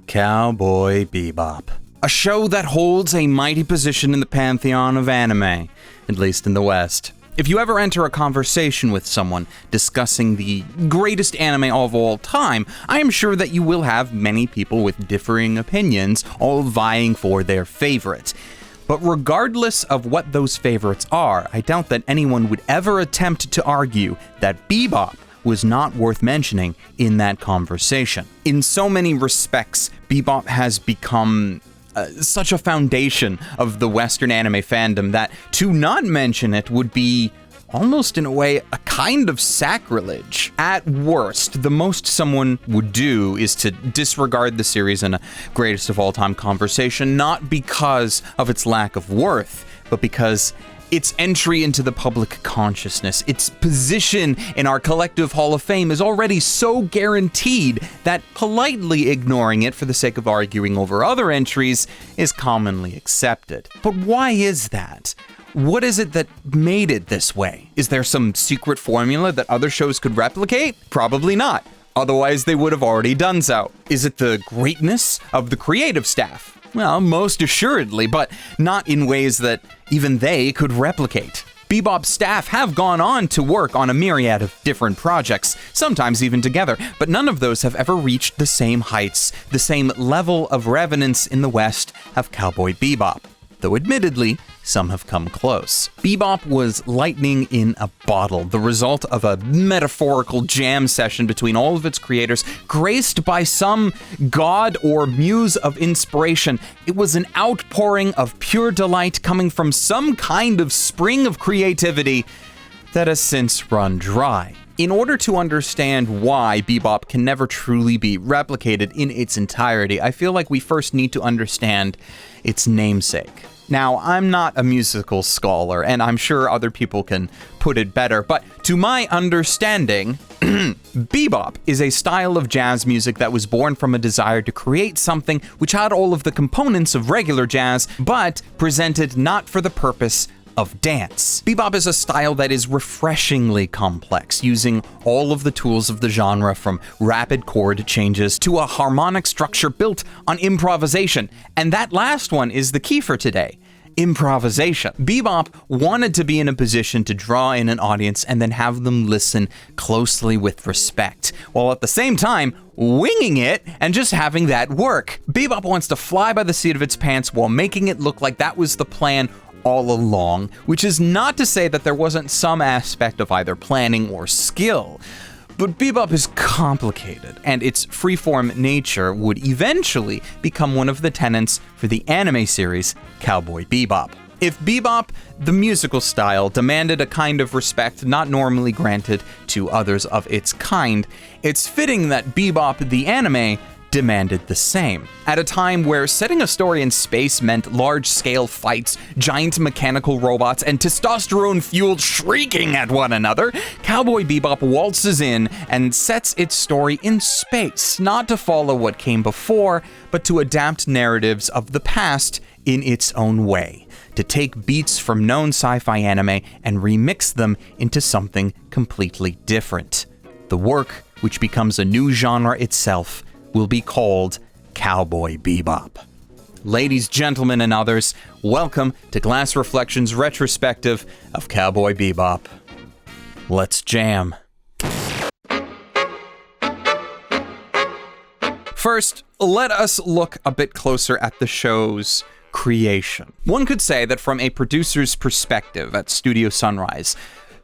Cowboy Bebop. A show that holds a mighty position in the pantheon of anime, at least in the West. If you ever enter a conversation with someone discussing the greatest anime of all time, I am sure that you will have many people with differing opinions, all vying for their favorite. But regardless of what those favorites are, I doubt that anyone would ever attempt to argue that Bebop was not worth mentioning in that conversation. In so many respects, Bebop has become such a foundation of the Western anime fandom that to not mention it would be almost in a way a kind of sacrilege. At worst, the most someone would do is to disregard the series in a greatest of all time conversation, not because of its lack of worth, but because its entry into the public consciousness, its position in our collective Hall of Fame is already so guaranteed that politely ignoring it for the sake of arguing over other entries is commonly accepted. But why is that? What is it that made it this way? Is there some secret formula that other shows could replicate? Probably not. Otherwise, they would have already done so. Is it the greatness of the creative staff? Well, most assuredly, but not in ways that even they could replicate. Bebop's staff have gone on to work on a myriad of different projects, sometimes even together, but none of those have ever reached the same heights, the same level of reverence in the West of Cowboy Bebop. Though admittedly, some have come close. Bebop was lightning in a bottle, the result of a metaphorical jam session between all of its creators, graced by some god or muse of inspiration. It was an outpouring of pure delight coming from some kind of spring of creativity that has since run dry. In order to understand why Bebop can never truly be replicated in its entirety, I feel like we first need to understand its namesake. Now, I'm not a musical scholar, and I'm sure other people can put it better, but to my understanding, Bebop is a style of jazz music that was born from a desire to create something which had all of the components of regular jazz, but presented not for the purpose of dance. Bebop is a style that is refreshingly complex, using all of the tools of the genre from rapid chord changes to a harmonic structure built on improvisation. And that last one is the key for today. Improvisation. Bebop wanted to be in a position to draw in an audience and then have them listen closely with respect, while at the same time winging it and just having that work. Bebop wants to fly by the seat of its pants while making it look like that was the plan all along, which is not to say that there wasn't some aspect of either planning or skill. But Bebop is complicated, and its freeform nature would eventually become one of the tenets for the anime series Cowboy Bebop. If Bebop, the musical style, demanded a kind of respect not normally granted to others of its kind, it's fitting that Bebop, the anime, demanded the same. At a time where setting a story in space meant large-scale fights, giant mechanical robots, and testosterone-fueled shrieking at one another, Cowboy Bebop waltzes in and sets its story in space, not to follow what came before, but to adapt narratives of the past in its own way, to take beats from known sci-fi anime and remix them into something completely different. The work, which becomes a new genre itself, will be called Cowboy Bebop. Ladies, gentlemen, and others, welcome to Glass Reflections Retrospective of Cowboy Bebop. Let's jam. First, let us look a bit closer at the show's creation. One could say that from a producer's perspective at Studio Sunrise,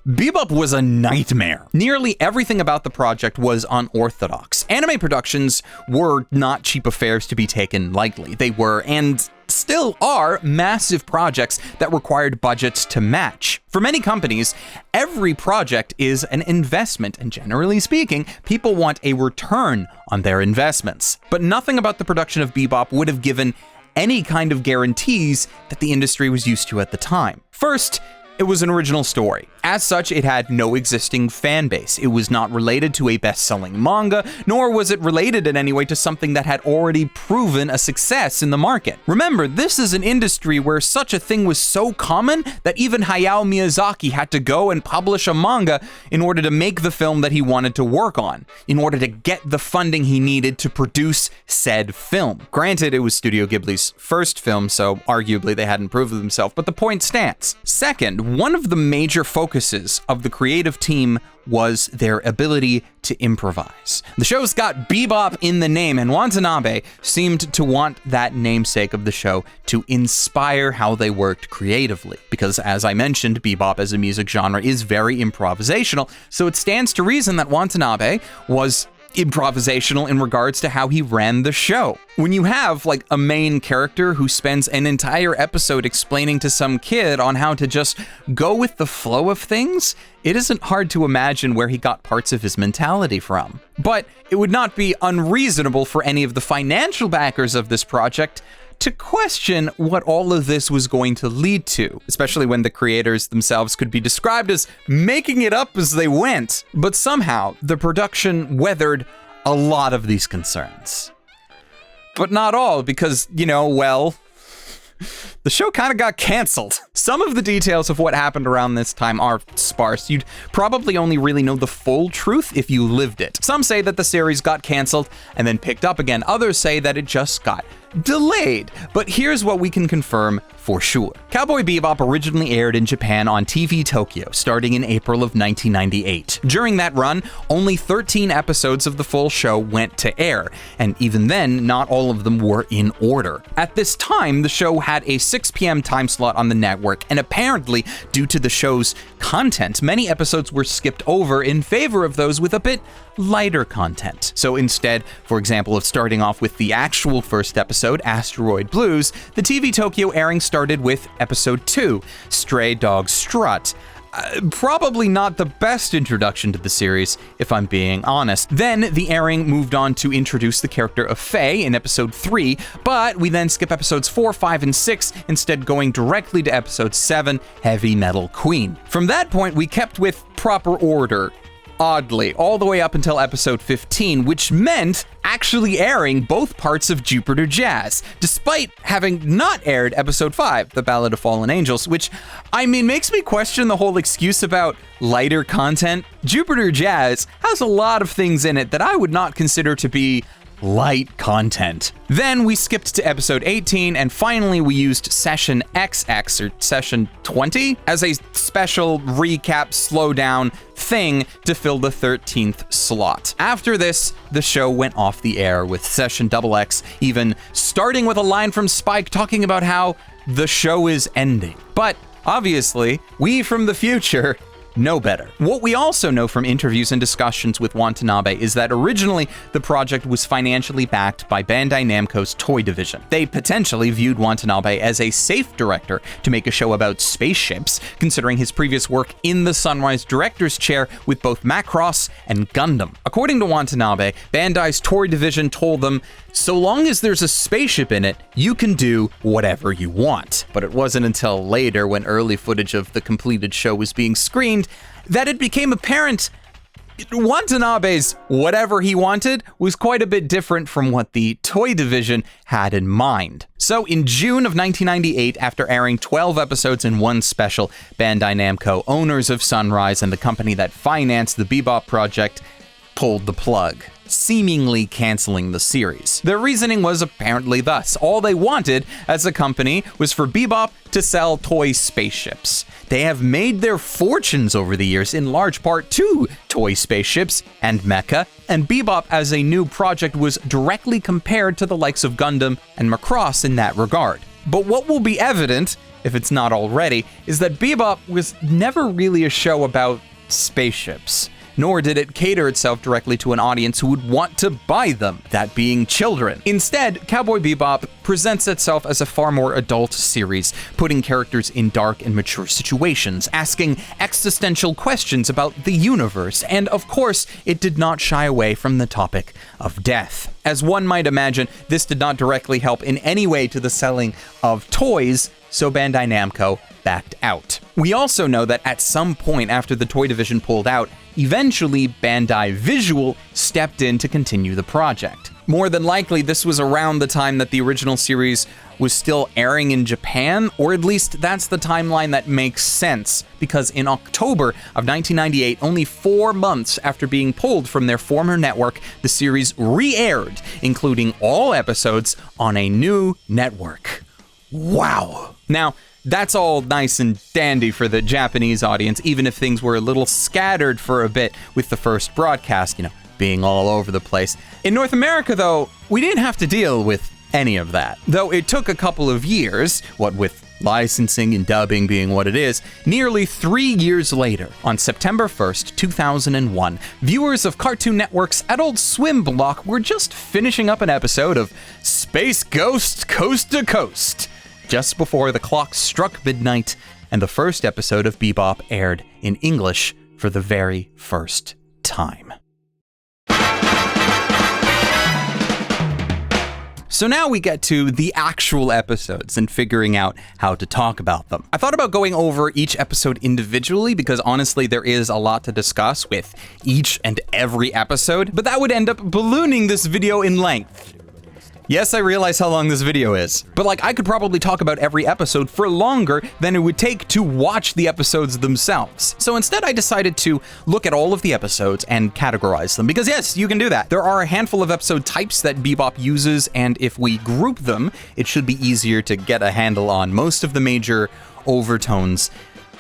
Bebop was a nightmare. Nearly everything about the project was unorthodox. Anime productions were not cheap affairs to be taken lightly. They were, and still are, massive projects that required budgets to match. For many companies, every project is an investment, and generally speaking, people want a return on their investments. But nothing about the production of Bebop would have given any kind of guarantees that the industry was used to at the time. First, It was an original story. As such, it had no existing fan base. It was not related to a best-selling manga, nor was it related in any way to something that had already proven a success in the market. Remember, this is an industry where such a thing was so common that even Hayao Miyazaki had to go and publish a manga in order to make the film that he wanted to work on, in order to get the funding he needed to produce said film. Granted, it was Studio Ghibli's first film, so arguably they hadn't proved themselves, but the point stands. Second, one of the major focuses of the creative team was their ability to improvise. The show's got bebop in the name, and Watanabe seemed to want that namesake of the show to inspire how they worked creatively. Because, as I mentioned, bebop as a music genre is very improvisational, so it stands to reason that Watanabe was improvisational in regards to how he ran the show. When you have, like, a main character who spends an entire episode explaining to some kid on how to just go with the flow of things, it isn't hard to imagine where he got parts of his mentality from. But it would not be unreasonable for any of the financial backers of this project to question what all of this was going to lead to, especially when the creators themselves could be described as making it up as they went. But somehow, the production weathered a lot of these concerns. But not all, because, you know, well, the show kind of got canceled. Some of the details of what happened around this time are sparse. You'd probably only really know the full truth if you lived it. Some say that the series got canceled and then picked up again. Others say that it just got delayed. But here's what we can confirm for sure. Cowboy Bebop originally aired in Japan on TV Tokyo, starting in April of 1998. During that run, only 13 episodes of the full show went to air, and even then, not all of them were in order. At this time, the show had a 6 p.m. time slot on the network, and apparently, due to the show's content, many episodes were skipped over in favor of those with a bit lighter content. So instead, for example, of starting off with the actual first episode, Asteroid Blues, the TV Tokyo airing started with episode 2, Stray Dog Strut. Probably not the best introduction to the series, if I'm being honest. Then the airing moved on to introduce the character of Faye in episode 3, but we then skip episodes 4, 5, and 6, instead going directly to episode 7, Heavy Metal Queen. From that point, we kept with proper order, oddly, all the way up until episode 15, which meant actually airing both parts of Jupiter Jazz, despite having not aired episode 5, The Ballad of Fallen Angels, which, I mean, makes me question the whole excuse about lighter content. Jupiter Jazz has a lot of things in it that I would not consider to be light content. Then we skipped to episode 18, and finally we used Session XX, or Session 20, as a special recap slowdown thing to fill the 13th slot. After this, the show went off the air, with Session XX even starting with a line from Spike talking about how the show is ending. But obviously, we from the future know better. What we also know from interviews and discussions with Watanabe is that originally the project was financially backed by Bandai Namco's toy division. They potentially viewed Watanabe as a safe director to make a show about spaceships, considering his previous work in the Sunrise director's chair with both Macross and Gundam. According to Watanabe, Bandai's toy division told them, so long as there's a spaceship in it, you can do whatever you want. But it wasn't until later, when early footage of the completed show was being screened, that it became apparent Watanabe's whatever he wanted was quite a bit different from what the toy division had in mind. So in June of 1998, after airing 12 episodes in one special, Bandai Namco, owners of Sunrise and the company that financed the Bebop project, pulled the plug, seemingly canceling the series. Their reasoning was apparently thus: all they wanted as a company was for Bebop to sell toy spaceships. They have made their fortunes over the years in large part to toy spaceships and mecha, and Bebop as a new project was directly compared to the likes of Gundam and Macross in that regard. But what will be evident, if it's not already, is that Bebop was never really a show about spaceships, nor did it cater itself directly to an audience who would want to buy them, that being children. Instead, Cowboy Bebop presents itself as a far more adult series, putting characters in dark and mature situations, asking existential questions about the universe, and of course, it did not shy away from the topic of death. As one might imagine, this did not directly help in any way to the selling of toys, so Bandai Namco backed out. We also know that at some point after the toy division pulled out, eventually Bandai Visual stepped in to continue the project. More than likely, this was around the time that the original series was still airing in Japan, or at least that's the timeline that makes sense, because in October of 1998, only 4 months after being pulled from their former network, the series re-aired, including all episodes on a new network. Wow. Now, that's all nice and dandy for the Japanese audience, even if things were a little scattered for a bit with the first broadcast, being all over the place. In North America, though, we didn't have to deal with any of that. Though it took a couple of years, what with licensing and dubbing being what it is, nearly 3 years later, on September 1st, 2001, viewers of Cartoon Network's Adult Swim block were just finishing up an episode of Space Ghost Coast to Coast, just before the clock struck midnight and the first episode of Bebop aired in English for the very first time. So now we get to the actual episodes and figuring out how to talk about them. I thought about going over each episode individually because honestly there is a lot to discuss with each and every episode, but that would end up ballooning this video in length. Yes, I realize how long this video is, but I could probably talk about every episode for longer than it would take to watch the episodes themselves. So instead I decided to look at all of the episodes and categorize them, because yes, you can do that. There are a handful of episode types that Bebop uses, and if we group them, it should be easier to get a handle on most of the major overtones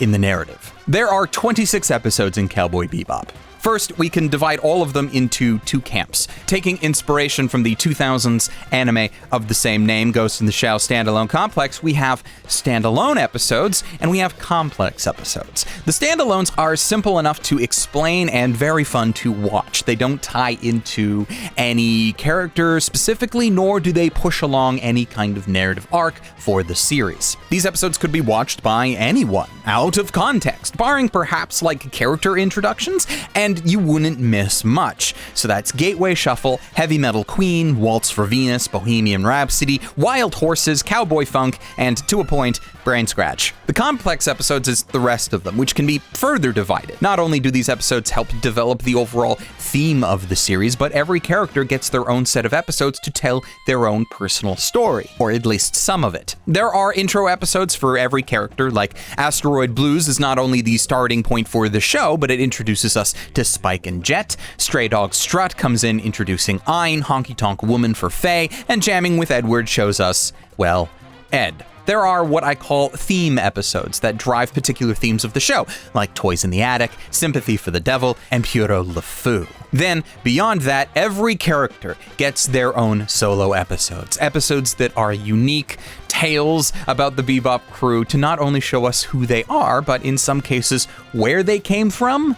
in the narrative. There are 26 episodes in Cowboy Bebop. First, we can divide all of them into 2 camps. Taking inspiration from the 2000s anime of the same name, Ghost in the Shell standalone complex, we have standalone episodes and we have complex episodes. The standalones are simple enough to explain and very fun to watch. They don't tie into any character specifically, nor do they push along any kind of narrative arc for the series. These episodes could be watched by anyone, out of context, barring perhaps character introductions, and you wouldn't miss much. So that's Gateway Shuffle, Heavy Metal Queen, Waltz for Venus, Bohemian Rhapsody, Wild Horses, Cowboy Funk, and to a point, Brain Scratch. The complex episodes is the rest of them, which can be further divided. Not only do these episodes help develop the overall theme of the series, but every character gets their own set of episodes to tell their own personal story, or at least some of it. There are intro episodes for every character, like Asteroid Blues is not only the starting point for the show, but it introduces us to Spike and Jet. Stray Dog Strut comes in introducing Ein, Honky Tonk Woman for Faye, and Jamming with Edward shows us, well, Ed. There are what I call theme episodes that drive particular themes of the show, like Toys in the Attic, Sympathy for the Devil, and Puro Le Fou. Then, beyond that, every character gets their own solo episodes that are unique tales about the Bebop crew to not only show us who they are, but in some cases, where they came from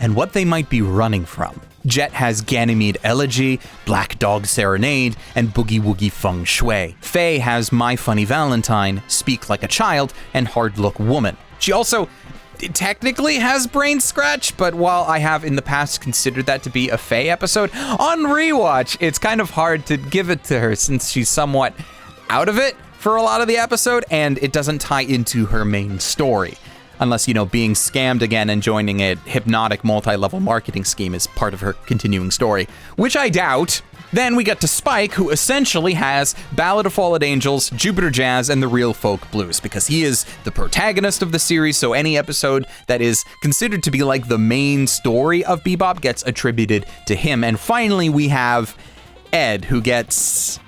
and what they might be running from. Jet has Ganymede Elegy, Black Dog Serenade, and Boogie Woogie Fung Shui. Faye has My Funny Valentine, Speak Like a Child, and Hard Look Woman. She also technically has Brain Scratch, but while I have in the past considered that to be a Faye episode, on rewatch, it's kind of hard to give it to her since she's somewhat out of it for a lot of the episode, and it doesn't tie into her main story. Unless, being scammed again and joining a hypnotic multi-level marketing scheme is part of her continuing story, which I doubt. Then we get to Spike, who essentially has Ballad of Fallen Angels, Jupiter Jazz, and the Real Folk Blues, because he is the protagonist of the series, so any episode that is considered to be the main story of Bebop gets attributed to him. And finally, we have Ed, who gets...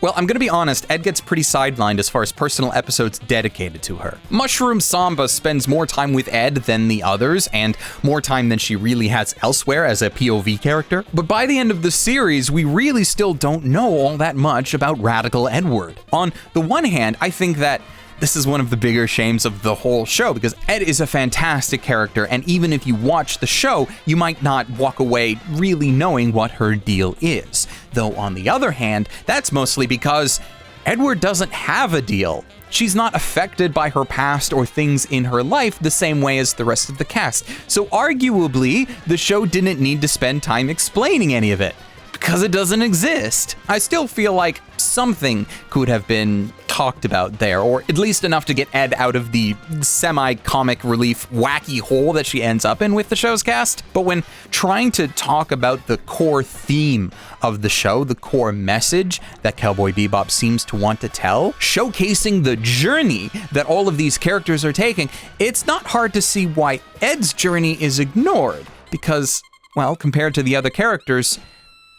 Well, I'm gonna be honest, Ed gets pretty sidelined as far as personal episodes dedicated to her. Mushroom Samba spends more time with Ed than the others, and more time than she really has elsewhere as a POV character. But by the end of the series, we really still don't know all that much about Radical Edward. On the one hand, I think that this is one of the bigger shames of the whole show, because Ed is a fantastic character, and even if you watch the show, you might not walk away really knowing what her deal is. Though on the other hand, that's mostly because Edward doesn't have a deal. She's not affected by her past or things in her life the same way as the rest of the cast. So arguably, the show didn't need to spend time explaining any of it, because it doesn't exist. I still feel like something could have been talked about there, or at least enough to get Ed out of the semi-comic relief wacky hole that she ends up in with the show's cast. But when trying to talk about the core theme of the show, the core message that Cowboy Bebop seems to want to tell, showcasing the journey that all of these characters are taking, it's not hard to see why Ed's journey is ignored, because, well, compared to the other characters,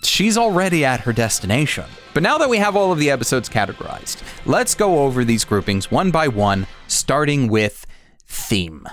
she's already at her destination. But now that we have all of the episodes categorized, let's go over these groupings one by one, starting with theme.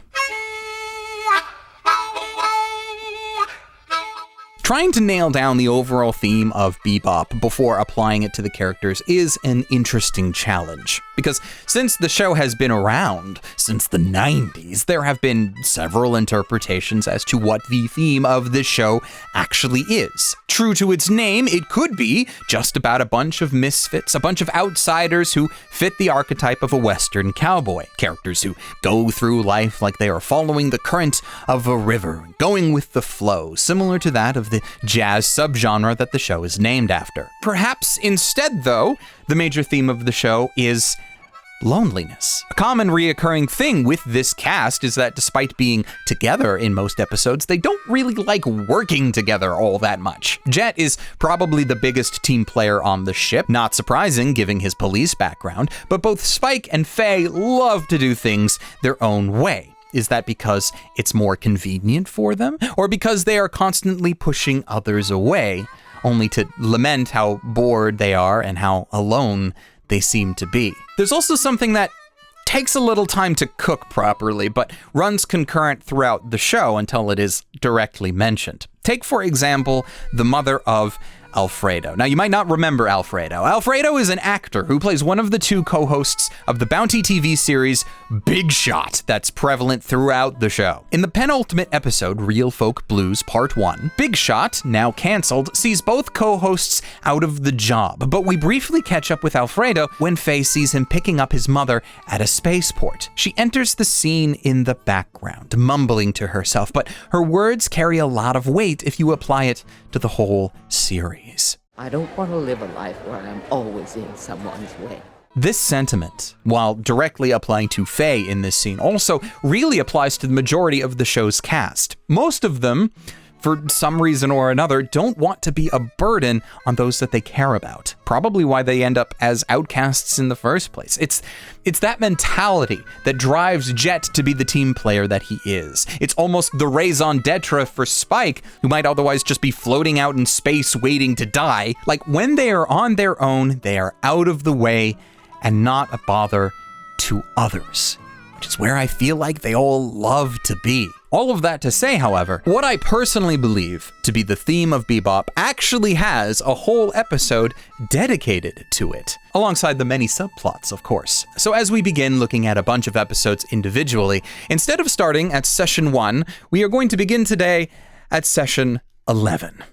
Trying to nail down the overall theme of Bebop before applying it to the characters is an interesting challenge, because since the show has been around since the 90s, there have been several interpretations as to what the theme of this show actually is. True to its name, it could be just about a bunch of misfits, a bunch of outsiders who fit the archetype of a Western cowboy, characters who go through life like they are following the current of a river, going with the flow, similar to that of the jazz subgenre that the show is named after. Perhaps instead, though, the major theme of the show is loneliness. A common reoccurring thing with this cast is that despite being together in most episodes, they don't really like working together all that much. Jet is probably the biggest team player on the ship, not surprising given his police background, but both Spike and Faye love to do things their own way. Is that because it's more convenient for them, or because they are constantly pushing others away, only to lament how bored they are and how alone they seem to be? There's also something that takes a little time to cook properly, but runs concurrent throughout the show until it is directly mentioned. Take, for example, the mother of Alfredo. Now, you might not remember Alfredo. Alfredo is an actor who plays one of the two co-hosts of the Bounty TV series Big Shot that's prevalent throughout the show. In the penultimate episode, Real Folk Blues Part 1, Big Shot, now canceled, sees both co-hosts out of the job, but we briefly catch up with Alfredo when Faye sees him picking up his mother at a spaceport. She enters the scene in the background, mumbling to herself, but her words carry a lot of weight if you apply it to the whole series. I don't want to live a life where I'm always in someone's way. This sentiment, while directly applying to Faye in this scene, also really applies to the majority of the show's cast. Most of them, for some reason or another, don't want to be a burden on those that they care about. Probably why they end up as outcasts in the first place. It's that mentality that drives Jet to be the team player that he is. It's almost the raison d'etre for Spike, who might otherwise just be floating out in space waiting to die. Like, when they are on their own, they are out of the way and not a bother to others, which is where I feel like they all love to be. All of that to say, however, what I personally believe to be the theme of Bebop actually has a whole episode dedicated to it, alongside the many subplots, of course. So as we begin looking at a bunch of episodes individually, instead of starting at session 1, we are going to begin today at session 11.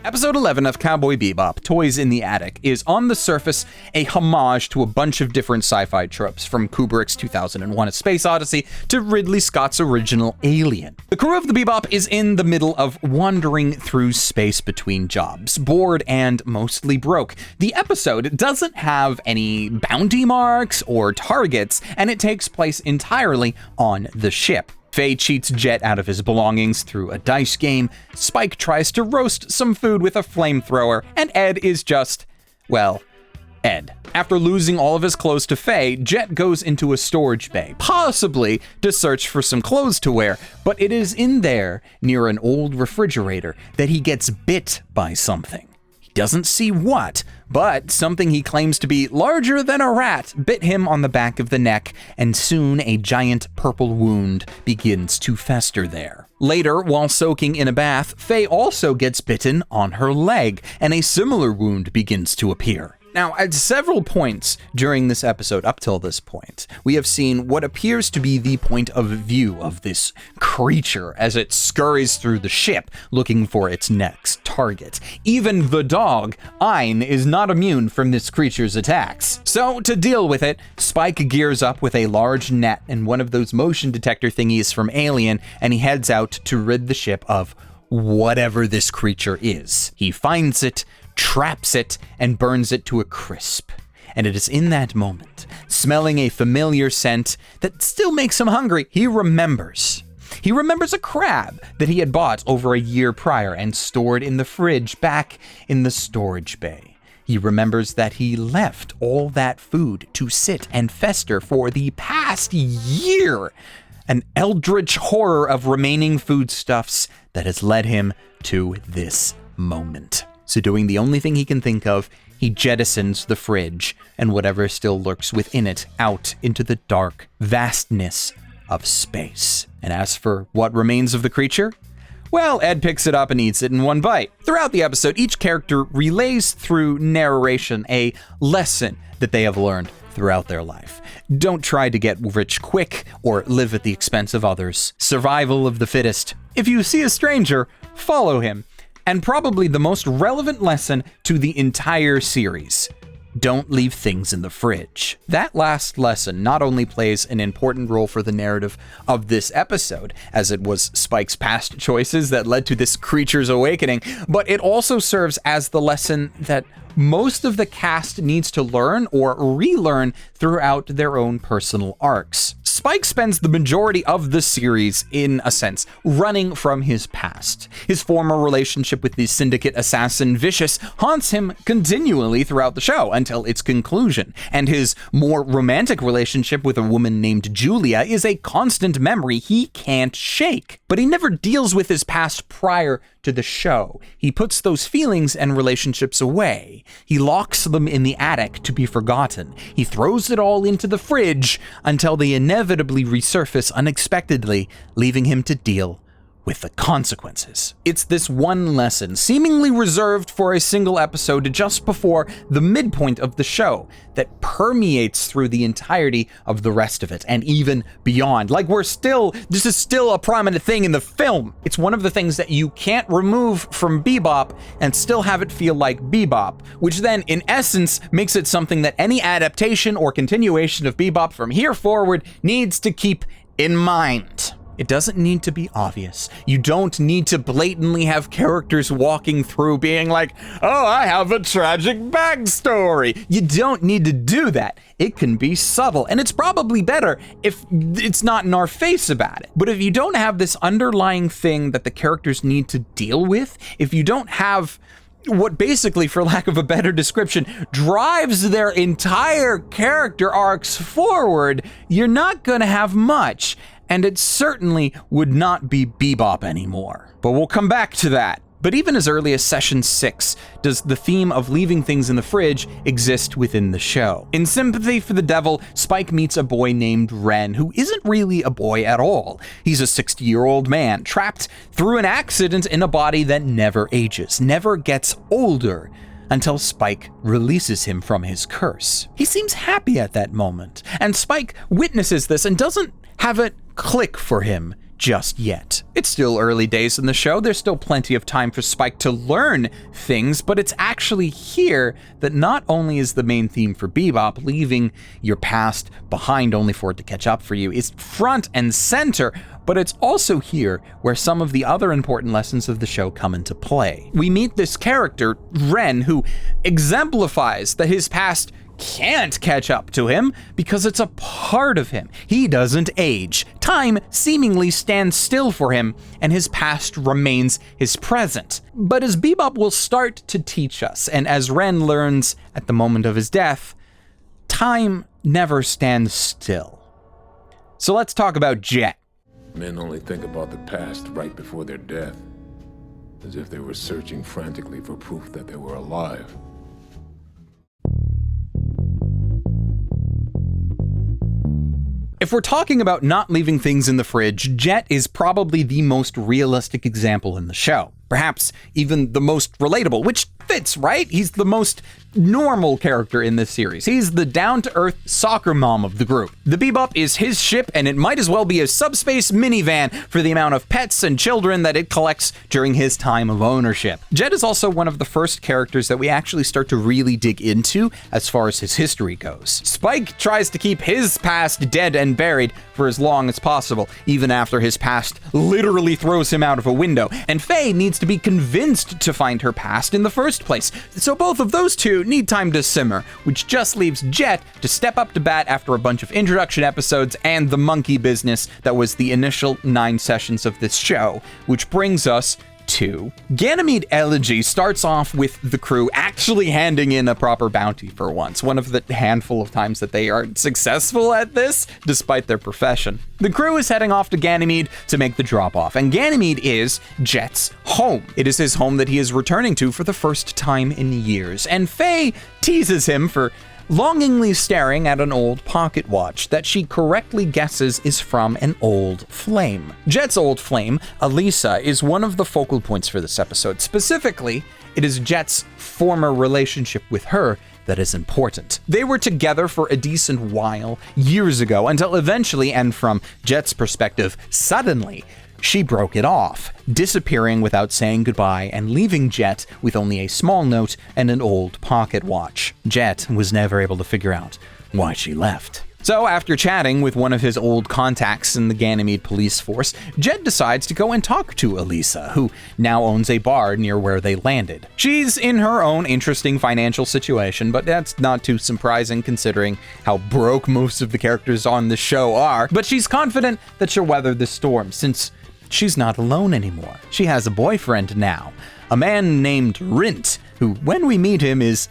Episode 11 of Cowboy Bebop, Toys in the Attic, is on the surface a homage to a bunch of different sci-fi tropes, from Kubrick's 2001: A Space Odyssey to Ridley Scott's original Alien. The crew of the Bebop is in the middle of wandering through space between jobs, bored and mostly broke. The episode doesn't have any bounty marks or targets, and it takes place entirely on the ship. Faye cheats Jet out of his belongings through a dice game, Spike tries to roast some food with a flamethrower, and Ed is just, well, Ed. After losing all of his clothes to Faye, Jet goes into a storage bay, possibly to search for some clothes to wear, but it is in there, near an old refrigerator, that he gets bit by something. Doesn't see what, but something he claims to be larger than a rat bit him on the back of the neck, and soon a giant purple wound begins to fester there. Later, while soaking in a bath, Faye also gets bitten on her leg, and a similar wound begins to appear. Now, at several points during this episode, up till this point, we have seen what appears to be the point of view of this creature as it scurries through the ship, looking for its next target. Even the dog, Ein, is not immune from this creature's attacks. So, to deal with it, Spike gears up with a large net and one of those motion detector thingies from Alien, and he heads out to rid the ship of whatever this creature is. He finds it, traps it, and burns it to a crisp. And it is in that moment, smelling a familiar scent that still makes him hungry, he remembers. He remembers a crab that he had bought over a year prior and stored in the fridge back in the storage bay. He remembers that he left all that food to sit and fester for the past year. An eldritch horror of remaining foodstuffs that has led him to this moment. So doing the only thing he can think of, he jettisons the fridge and whatever still lurks within it out into the dark vastness of space. And as for what remains of the creature, well, Ed picks it up and eats it in one bite. Throughout the episode, each character relays through narration a lesson that they have learned throughout their life. Don't try to get rich quick or live at the expense of others. Survival of the fittest. If you see a stranger, follow him. And probably the most relevant lesson to the entire series: don't leave things in the fridge. That last lesson not only plays an important role for the narrative of this episode, as it was Spike's past choices that led to this creature's awakening, but it also serves as the lesson that most of the cast needs to learn or relearn throughout their own personal arcs. Spike spends the majority of the series, in a sense, running from his past. His former relationship with the syndicate assassin Vicious haunts him continually throughout the show until its conclusion, and his more romantic relationship with a woman named Julia is a constant memory he can't shake. But he never deals with his past prior to the show. He puts those feelings and relationships away. He locks them in the attic to be forgotten. He throws it all into the fridge until they inevitably resurface unexpectedly, leaving him to deal with the consequences. It's this one lesson, seemingly reserved for a single episode just before the midpoint of the show, that permeates through the entirety of the rest of it and even beyond. Like this is still a prominent thing in the film. It's one of the things that you can't remove from Bebop and still have it feel like Bebop, which then in essence makes it something that any adaptation or continuation of Bebop from here forward needs to keep in mind. It doesn't need to be obvious. You don't need to blatantly have characters walking through being like, oh, I have a tragic backstory. You don't need to do that. It can be subtle, and it's probably better if it's not in our face about it. But if you don't have this underlying thing that the characters need to deal with, if you don't have what basically, for lack of a better description, drives their entire character arcs forward, you're not gonna have much. And it certainly would not be Bebop anymore. But we'll come back to that. But even as early as Session 6 does the theme of leaving things in the fridge exist within the show. In Sympathy for the Devil, Spike meets a boy named Ren, who isn't really a boy at all. He's a 60-year-old man, trapped through an accident in a body that never ages, never gets older, until Spike releases him from his curse. He seems happy at that moment, and Spike witnesses this and doesn't have it click for him just yet. It's still early days in the show. There's still plenty of time for Spike to learn things, but it's actually here that not only is the main theme for Bebop, leaving your past behind only for it to catch up for you, is front and center, but it's also here where some of the other important lessons of the show come into play. We meet this character, Ren, who exemplifies that his past can't catch up to him because it's a part of him. He doesn't age. Time seemingly stands still for him, and his past remains his present. But as Bebop will start to teach us, and as Ren learns at the moment of his death, time never stands still. So let's talk about Jet. Men only think about the past right before their death, as if they were searching frantically for proof that they were alive. If we're talking about not leaving things in the fridge, Jet is probably the most realistic example in the show. Perhaps even the most relatable, which fits, right? He's the most normal character in this series. He's the down-to-earth soccer mom of the group. The Bebop is his ship, and it might as well be a subspace minivan for the amount of pets and children that it collects during his time of ownership. Jet is also one of the first characters that we actually start to really dig into as far as his history goes. Spike tries to keep his past dead and buried for as long as possible, even after his past literally throws him out of a window, and Faye needs to be convinced to find her past in the first place. So both of those two need time to simmer, which just leaves Jet to step up to bat after a bunch of introduction episodes and the monkey business that was the initial 9 sessions of this show, which brings us to Ganymede. Elegy starts off with the crew actually handing in a proper bounty for once, one of the handful of times that they are successful at this, despite their profession. The crew is heading off to Ganymede to make the drop-off, and Ganymede is Jet's home. It is his home that he is returning to for the first time in years, and Faye teases him for longingly staring at an old pocket watch that she correctly guesses is from an old flame. Jet's old flame, Elisa, is one of the focal points for this episode. Specifically, it is Jet's former relationship with her that is important. They were together for a decent while years ago until eventually, and from Jet's perspective, suddenly, she broke it off, disappearing without saying goodbye and leaving Jet with only a small note and an old pocket watch. Jet was never able to figure out why she left. So after chatting with one of his old contacts in the Ganymede police force, Jet decides to go and talk to Elisa, who now owns a bar near where they landed. She's in her own interesting financial situation, but that's not too surprising considering how broke most of the characters on the show are, but she's confident that she'll weather the storm since she's not alone anymore. She has a boyfriend now, a man named Rint, who, when we meet him, is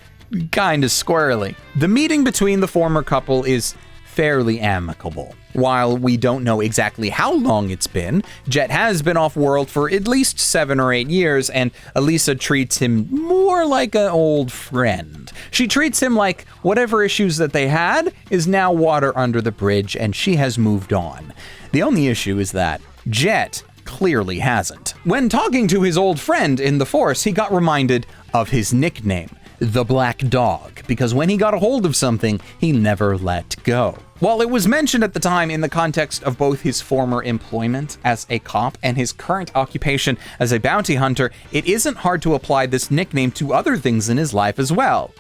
kinda squirrely. The meeting between the former couple is fairly amicable. While we don't know exactly how long it's been, Jet has been off-world for at least 7 or 8 years, and Elisa treats him more like an old friend. She treats him like whatever issues that they had is now water under the bridge, and she has moved on. The only issue is that Jet clearly hasn't. When talking to his old friend in the Force, he got reminded of his nickname, the Black Dog, because when he got a hold of something, he never let go. While it was mentioned at the time in the context of both his former employment as a cop and his current occupation as a bounty hunter, it isn't hard to apply this nickname to other things in his life as well.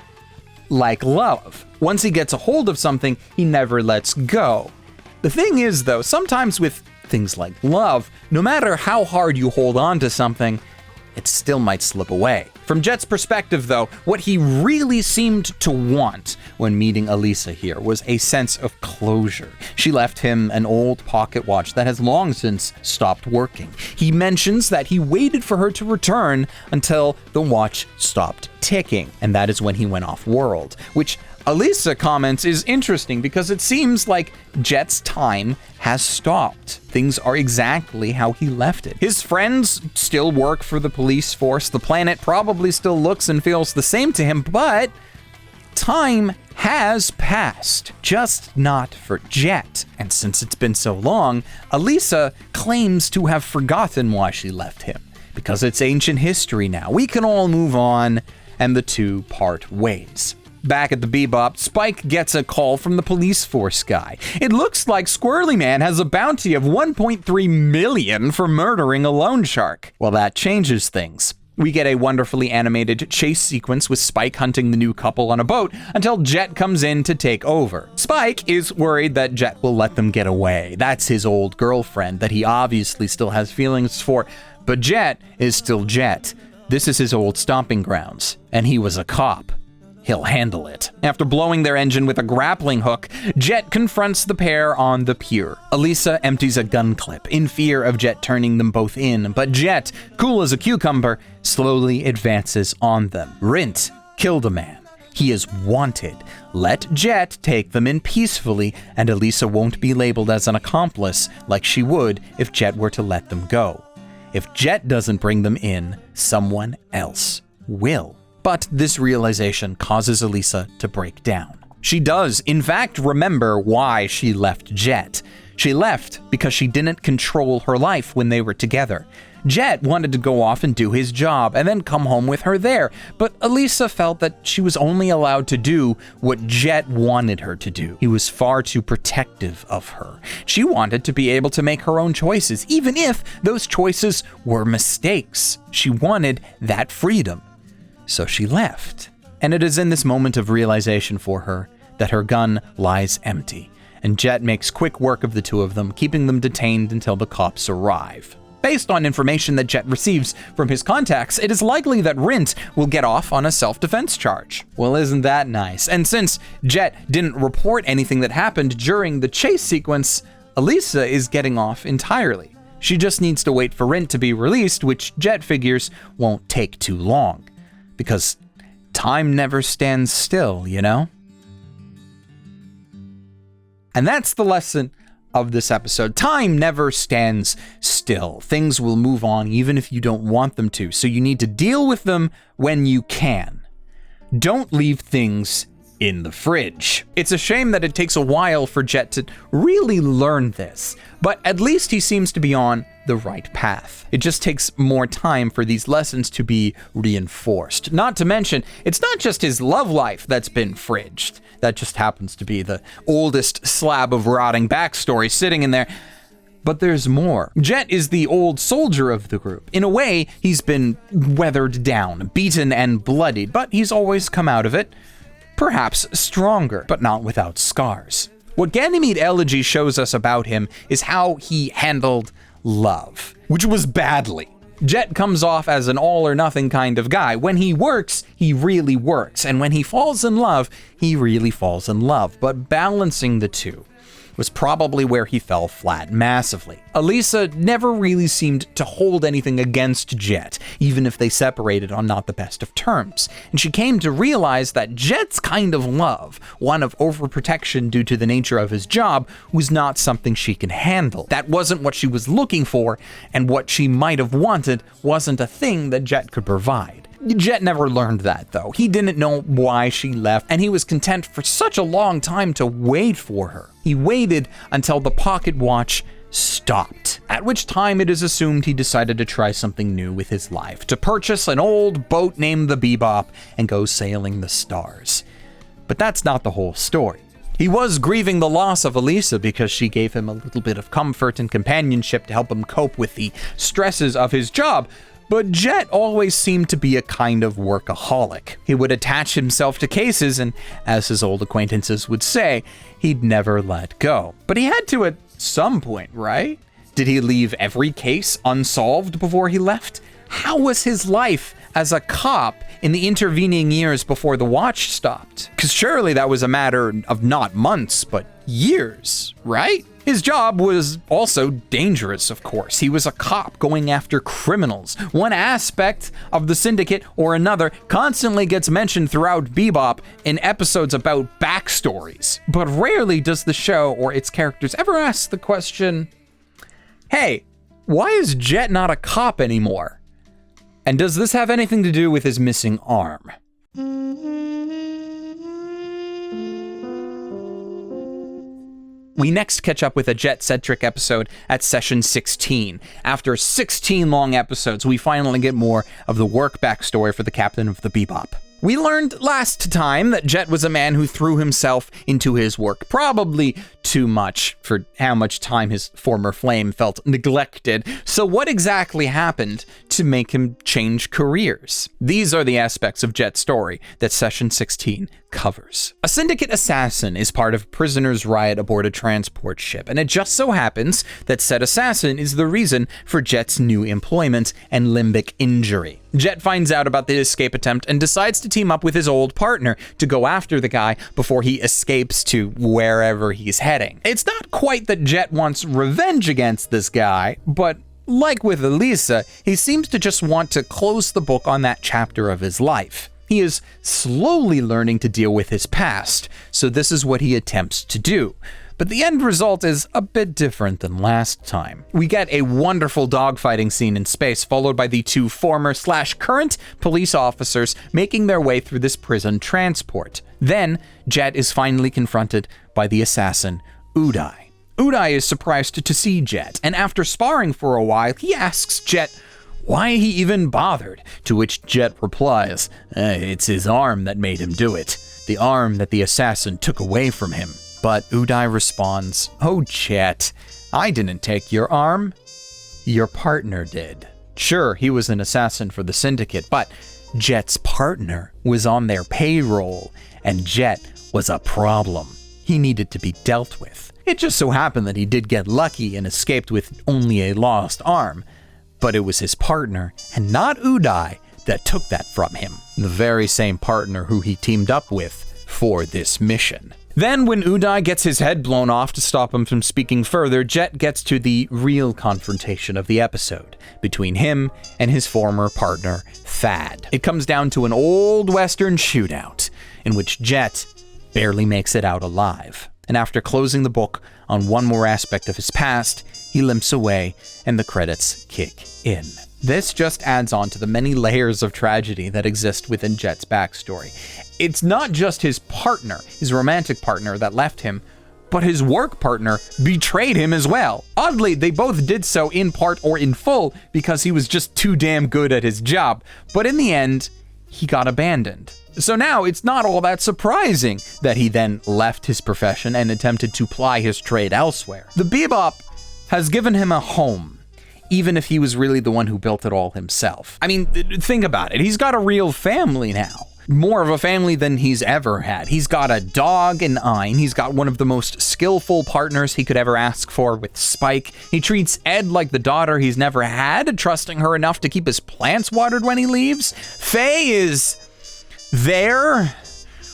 Like love. Once he gets a hold of something, he never lets go. The thing is, though, sometimes with things like love, no matter how hard you hold on to something, it still might slip away. From Jet's perspective, though, what he really seemed to want when meeting Elisa here was a sense of closure. She left him an old pocket watch that has long since stopped working. He mentions that he waited for her to return until the watch stopped ticking, and that is when he went off-world, which Elisa comments is interesting because it seems like Jet's time has stopped. Things are exactly how he left it. His friends still work for the police force. The planet probably still looks and feels the same to him, but time has passed, just not for Jet. And since it's been so long, Elisa claims to have forgotten why she left him. Because it's ancient history now. We can all move on, and the two part ways. Back at the Bebop, Spike gets a call from the police force guy. It looks like Squirrely Man has a bounty of 1.3 million for murdering a loan shark. Well, that changes things. We get a wonderfully animated chase sequence with Spike hunting the new couple on a boat until Jet comes in to take over. Spike is worried that Jet will let them get away. That's his old girlfriend that he obviously still has feelings for, but Jet is still Jet. This is his old stomping grounds, and he was a cop. He'll handle it. After blowing their engine with a grappling hook, Jet confronts the pair on the pier. Elisa empties a gun clip in fear of Jet turning them both in, but Jet, cool as a cucumber, slowly advances on them. Rint killed a man. He is wanted. Let Jet take them in peacefully, and Elisa won't be labeled as an accomplice like she would if Jet were to let them go. If Jet doesn't bring them in, someone else will. But this realization causes Elisa to break down. She does, in fact, remember why she left Jet. She left because she didn't control her life when they were together. Jet wanted to go off and do his job and then come home with her there, but Elisa felt that she was only allowed to do what Jet wanted her to do. He was far too protective of her. She wanted to be able to make her own choices, even if those choices were mistakes. She wanted that freedom. So she left. And it is in this moment of realization for her that her gun lies empty, and Jet makes quick work of the two of them, keeping them detained until the cops arrive. Based on information that Jet receives from his contacts, it is likely that Rint will get off on a self-defense charge. Well, isn't that nice? And since Jet didn't report anything that happened during the chase sequence, Elisa is getting off entirely. She just needs to wait for Rint to be released, which Jet figures won't take too long. Because time never stands still, you know? And that's the lesson of this episode. Time never stands still. Things will move on even if you don't want them to, so you need to deal with them when you can. Don't leave things in the fridge. It's a shame that it takes a while for Jet to really learn this, but at least he seems to be on the right path. It just takes more time for these lessons to be reinforced. Not to mention, it's not just his love life that's been fridged. That just happens to be the oldest slab of rotting backstory sitting in there. But there's more. Jet is the old soldier of the group. In a way, he's been weathered down, beaten and bloodied, but he's always come out of it, perhaps stronger, but not without scars. What Ganymede Elegy shows us about him is how he handled love, which was badly. Jet comes off as an all-or-nothing kind of guy. When he works, he really works, and when he falls in love, he really falls in love. But balancing the two was probably where he fell flat massively. Elisa never really seemed to hold anything against Jet, even if they separated on not the best of terms. And she came to realize that Jet's kind of love, one of overprotection due to the nature of his job, was not something she can handle. That wasn't what she was looking for, and what she might have wanted wasn't a thing that Jet could provide. Jet never learned that, though. He didn't know why she left, and he was content for such a long time to wait for her. He waited until the pocket watch stopped, at which time it is assumed he decided to try something new with his life, to purchase an old boat named the Bebop and go sailing the stars. But that's not the whole story. He was grieving the loss of Elisa because she gave him a little bit of comfort and companionship to help him cope with the stresses of his job. But Jet always seemed to be a kind of workaholic. He would attach himself to cases, and as his old acquaintances would say, he'd never let go. But he had to at some point, right? Did he leave every case unsolved before he left? How was his life as a cop in the intervening years before the watch stopped? Because surely that was a matter of not months, but years, right? His job was also dangerous, of course. He was a cop going after criminals. One aspect of the syndicate or another constantly gets mentioned throughout Bebop in episodes about backstories. But rarely does the show or its characters ever ask the question, hey, why is Jet not a cop anymore? And does this have anything to do with his missing arm? We next catch up with a Jet-centric episode at session 16. After 16 long episodes, we finally get more of the work backstory for the captain of the Bebop. We learned last time that Jet was a man who threw himself into his work, probably too much for how much time his former flame felt neglected. So what exactly happened to make him change careers? These are the aspects of Jet's story that session 16 covers. A syndicate assassin is part of a prisoner's riot aboard a transport ship, and it just so happens that said assassin is the reason for Jet's new employment and limbic injury. Jet finds out about the escape attempt and decides to team up with his old partner to go after the guy before he escapes to wherever he's heading. It's not quite that Jet wants revenge against this guy, but like with Elisa, he seems to just want to close the book on that chapter of his life. He is slowly learning to deal with his past, so this is what he attempts to do. But the end result is a bit different than last time. We get a wonderful dogfighting scene in space, followed by the two former/current police officers making their way through this prison transport. Then, Jet is finally confronted by the assassin, Awww. Awww is surprised to see Jet, and after sparring for a while, he asks Jet why he even bothered, to which Jet replies, it's his arm that made him do it, the arm that the assassin took away from him. But Uday responds, oh Jet, I didn't take your arm, your partner did. Sure, he was an assassin for the Syndicate, but Jet's partner was on their payroll, and Jet was a problem. He needed to be dealt with. It just so happened that he did get lucky and escaped with only a lost arm, but it was his partner, and not Uday, that took that from him. The very same partner who he teamed up with for this mission. Then when Uday gets his head blown off to stop him from speaking further, Jet gets to the real confrontation of the episode between him and his former partner, Thad. It comes down to an old Western shootout in which Jet barely makes it out alive. And after closing the book on one more aspect of his past, he limps away and the credits kick in. This just adds on to the many layers of tragedy that exist within Jet's backstory. It's not just his partner, his romantic partner, that left him, but his work partner betrayed him as well. Oddly, they both did so in part or in full because he was just too damn good at his job, but in the end, he got abandoned. So now it's not all that surprising that he then left his profession and attempted to ply his trade elsewhere. The Bebop has given him a home, even if he was really the one who built it all himself. I mean, think about it. He's got a real family now. More of a family than he's ever had. He's got a dog in Ein. He's got one of the most skillful partners he could ever ask for with Spike. He treats Ed like the daughter he's never had, trusting her enough to keep his plants watered when he leaves. Faye is there,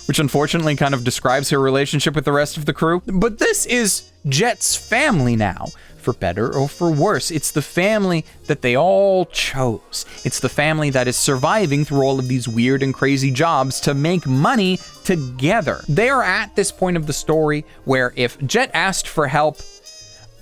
which unfortunately kind of describes her relationship with the rest of the crew. But this is Jet's family now, for better or for worse. It's the family that they all chose. It's the family that is surviving through all of these weird and crazy jobs to make money together. They are at this point of the story where if Jet asked for help,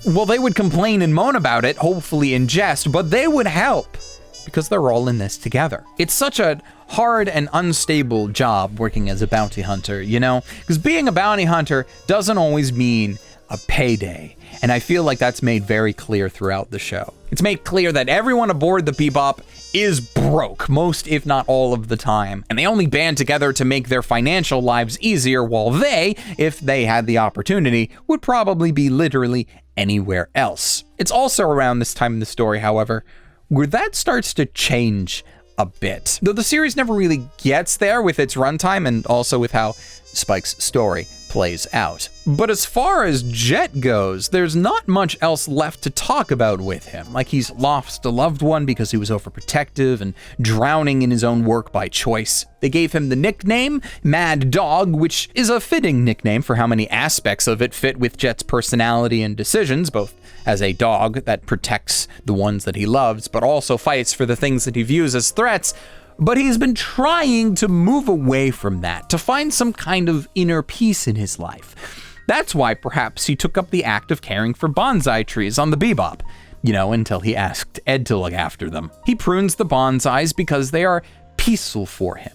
well, they would complain and moan about it, hopefully in jest, but they would help because they're all in this together. It's such a hard and unstable job working as a bounty hunter, you know? Because being a bounty hunter doesn't always mean a payday. And I feel like that's made very clear throughout the show. It's made clear that everyone aboard the Bebop is broke, most if not all of the time. And they only band together to make their financial lives easier, while they, if they had the opportunity, would probably be literally anywhere else. It's also around this time in the story, however, where that starts to change a bit. Though the series never really gets there with its runtime and also with how Spike's story plays out. But as far as Jet goes, there's not much else left to talk about with him. Like, he's lost a loved one because he was overprotective and drowning in his own work by choice. They gave him the nickname Mad Dog, which is a fitting nickname for how many aspects of it fit with Jet's personality and decisions, both as a dog that protects the ones that he loves, but also fights for the things that he views as threats. But he's been trying to move away from that, to find some kind of inner peace in his life. That's why perhaps he took up the act of caring for bonsai trees on the Bebop, until he asked Ed to look after them. He prunes the bonsais because they are peaceful for him,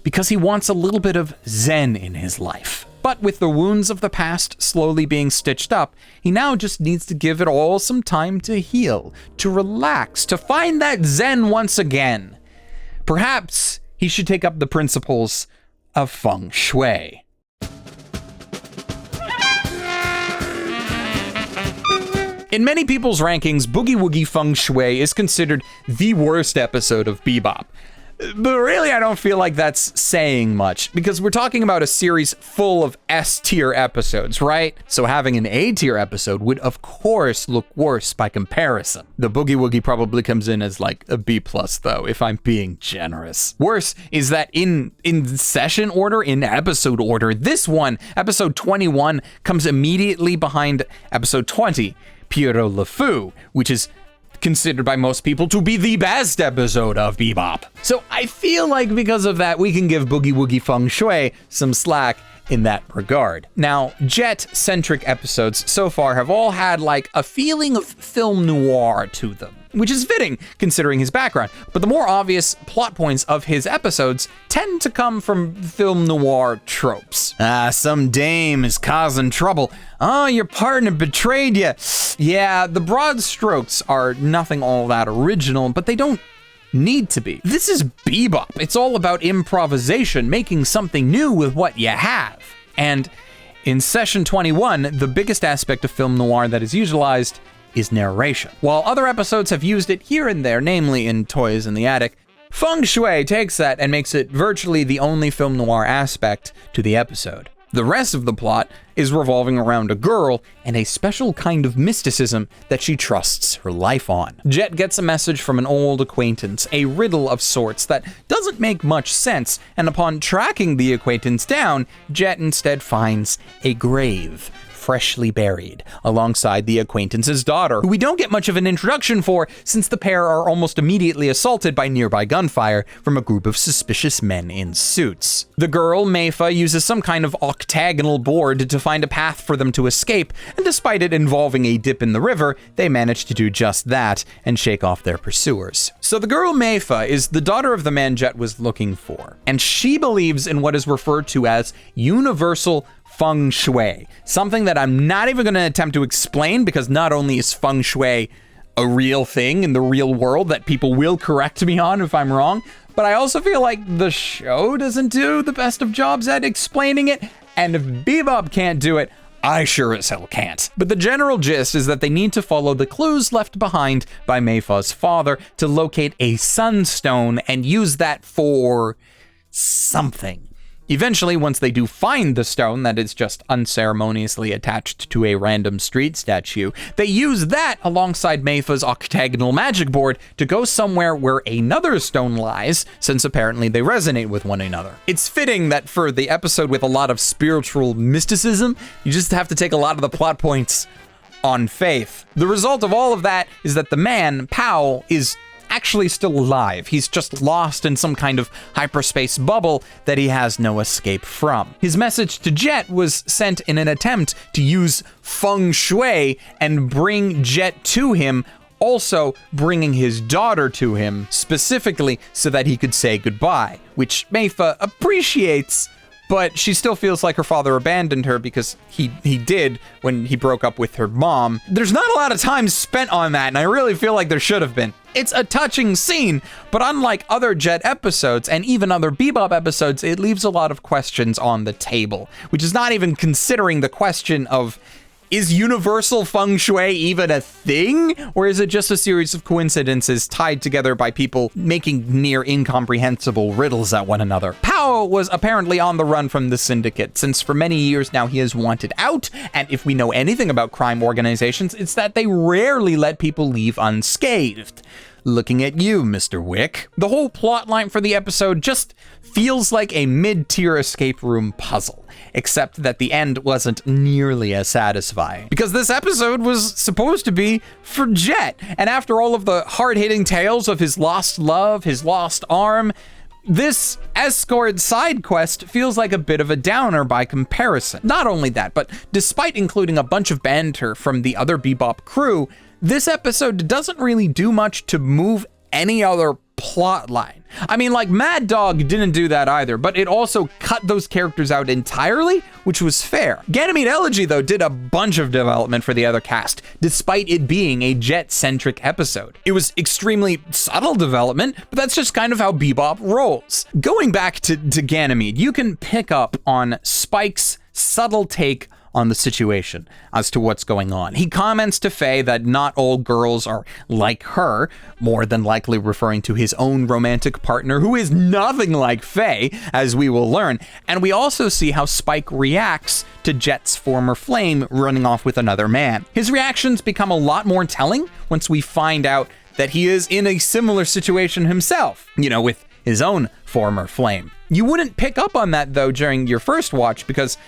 because he wants a little bit of zen in his life. But with the wounds of the past slowly being stitched up, he now just needs to give it all some time to heal, to relax, to find that zen once again. Perhaps he should take up the principles of Feng Shui. In many people's rankings, Boogie Woogie Feng Shui is considered the worst episode of Bebop. But really, I don't feel like that's saying much, because we're talking about a series full of S-tier episodes, right? So having an A-tier episode would, of course, look worse by comparison. The Boogie Woogie probably comes in as like a B+, though, if I'm being generous. Worse is that in session order, in episode order, this one, episode 21, comes immediately behind episode 20, Pierrot Le Fou, which is considered by most people to be the best episode of Bebop. So I feel like because of that, we can give Boogie Woogie Feng Shui some slack in that regard. Now, Jet-centric episodes so far have all had like a feeling of film noir to them, which is fitting considering his background. But the more obvious plot points of his episodes tend to come from film noir tropes. Some dame is causing trouble. Oh, your partner betrayed you. Yeah, the broad strokes are nothing all that original, but they don't need to be. This is Bebop. It's all about improvisation, making something new with what you have. And in Session 21, the biggest aspect of film noir that is utilized is narration. While other episodes have used it here and there, namely in Toys in the Attic, Fung Shui takes that and makes it virtually the only film noir aspect to the episode. The rest of the plot is revolving around a girl and a special kind of mysticism that she trusts her life on. Jet gets a message from an old acquaintance, a riddle of sorts that doesn't make much sense, and upon tracking the acquaintance down, Jet instead finds a grave, freshly buried, alongside the acquaintance's daughter, who we don't get much of an introduction for since the pair are almost immediately assaulted by nearby gunfire from a group of suspicious men in suits. The girl, Meifa, uses some kind of octagonal board to find a path for them to escape, and despite it involving a dip in the river, they manage to do just that and shake off their pursuers. So the girl, Meifa, is the daughter of the man Jet was looking for, and she believes in what is referred to as universal Feng Shui, something that I'm not even going to attempt to explain, because not only is Feng Shui a real thing in the real world that people will correct me on if I'm wrong, but I also feel like the show doesn't do the best of jobs at explaining it, and if Bebop can't do it, I sure as hell can't. But the general gist is that they need to follow the clues left behind by Meifa's father to locate a sunstone and use that for something. Eventually, once they do find the stone that is just unceremoniously attached to a random street statue, they use that alongside Meifa's octagonal magic board to go somewhere where another stone lies, since apparently they resonate with one another. It's fitting that for the episode with a lot of spiritual mysticism, you just have to take a lot of the plot points on faith. The result of all of that is that the man, Pow, is actually still alive. He's just lost in some kind of hyperspace bubble that he has no escape from. His message to Jet was sent in an attempt to use Feng Shui and bring Jet to him, also bringing his daughter to him, specifically so that he could say goodbye, which Meifa appreciates, but she still feels like her father abandoned her because he did when he broke up with her mom. There's not a lot of time spent on that, and I really feel like there should have been. It's a touching scene, but unlike other Jet episodes and even other Bebop episodes, it leaves a lot of questions on the table, which is not even considering the question of, is universal Feng Shui even a thing? Or is it just a series of coincidences tied together by people making near incomprehensible riddles at one another? Pow was apparently on the run from the Syndicate, since for many years now he is wanted out, and if we know anything about crime organizations, it's that they rarely let people leave unscathed. Looking at you, Mr. Wick. The whole plotline for the episode just feels like a mid-tier escape room puzzle, except that the end wasn't nearly as satisfying. Because this episode was supposed to be for Jet, and after all of the hard-hitting tales of his lost love, his lost arm, this escort side quest feels like a bit of a downer by comparison. Not only that, but despite including a bunch of banter from the other Bebop crew, this episode doesn't really do much to move any other plot line. I mean, like, Mad Dog didn't do that either, but it also cut those characters out entirely, which was fair. Ganymede Elegy, though, did a bunch of development for the other cast, despite it being a Jet-centric episode. It was extremely subtle development, but that's just kind of how Bebop rolls. Going back to Ganymede, you can pick up on Spike's subtle take on the situation as to what's going on. He comments to Faye that not all girls are like her, more than likely referring to his own romantic partner, who is nothing like Faye, as we will learn. And we also see how Spike reacts to Jet's former flame running off with another man. His reactions become a lot more telling once we find out that he is in a similar situation himself, with his own former flame. You wouldn't pick up on that, though, during your first watch, because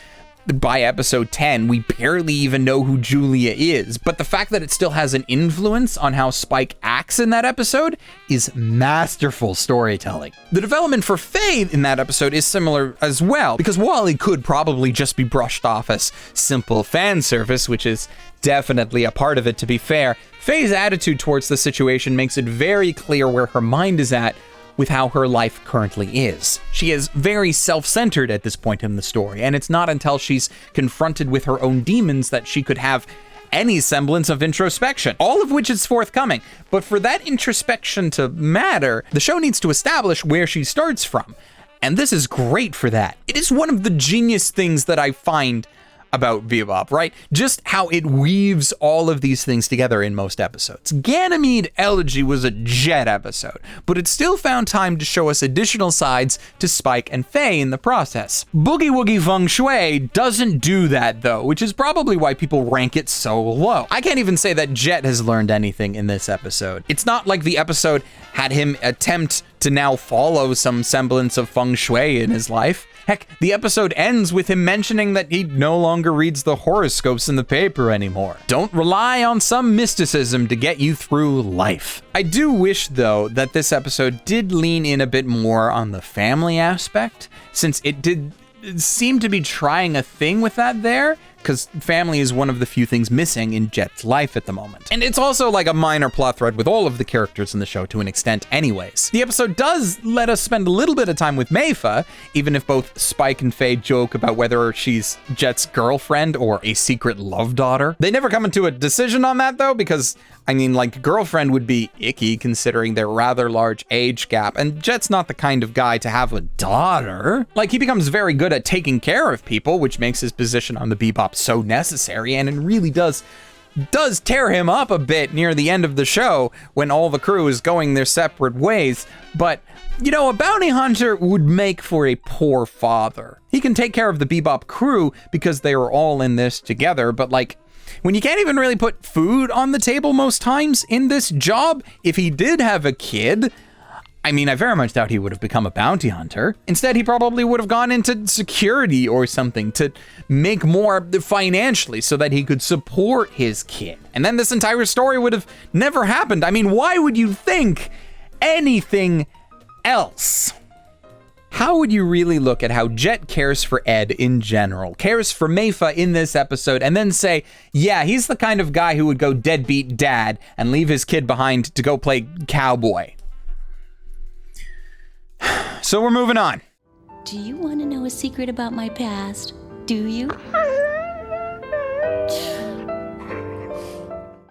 by episode 10, we barely even know who Julia is, but the fact that it still has an influence on how Spike acts in that episode is masterful storytelling. The development for Faye in that episode is similar as well, because while it could probably just be brushed off as simple fan service, which is definitely a part of it to be fair, Faye's attitude towards the situation makes it very clear where her mind is at with how her life currently is. She is very self-centered at this point in the story, and it's not until she's confronted with her own demons that she could have any semblance of introspection, all of which is forthcoming. But for that introspection to matter, the show needs to establish where she starts from. And this is great for that. It is one of the genius things that I find about Bebop, right? Just how it weaves all of these things together in most episodes. Ganymede Elegy was a Jet episode, but it still found time to show us additional sides to Spike and Faye in the process. Boogie Woogie Fung Shui doesn't do that though, which is probably why people rank it so low. I can't even say that Jet has learned anything in this episode. It's not like the episode had him attempt to now follow some semblance of feng shui in his life. Heck, the episode ends with him mentioning that he no longer reads the horoscopes in the paper anymore. Don't rely on some mysticism to get you through life. I do wish, though, that this episode did lean in a bit more on the family aspect, since it did seem to be trying a thing with that there, because family is one of the few things missing in Jet's life at the moment. And it's also like a minor plot thread with all of the characters in the show to an extent anyways. The episode does let us spend a little bit of time with Meifa, even if both Spike and Faye joke about whether she's Jet's girlfriend or a secret love daughter. They never come into a decision on that though, because I mean, like, girlfriend would be icky considering their rather large age gap, and Jet's not the kind of guy to have a daughter. Like, he becomes very good at taking care of people, which makes his position on the Bebop so necessary, and it really does tear him up a bit near the end of the show when all the crew is going their separate ways. But, you know, a bounty hunter would make for a poor father. He can take care of the Bebop crew because they are all in this together, but like, when you can't even really put food on the table most times in this job, if he did have a kid, I mean, I very much doubt he would have become a bounty hunter. Instead, he probably would have gone into security or something to make more financially so that he could support his kid. And then this entire story would have never happened. I mean, why would you think anything else? How would you really look at how Jet cares for Ed in general, cares for Meifa in this episode, and then say, yeah, he's the kind of guy who would go deadbeat dad and leave his kid behind to go play cowboy? So we're moving on. Do you want to know a secret about my past? Do you?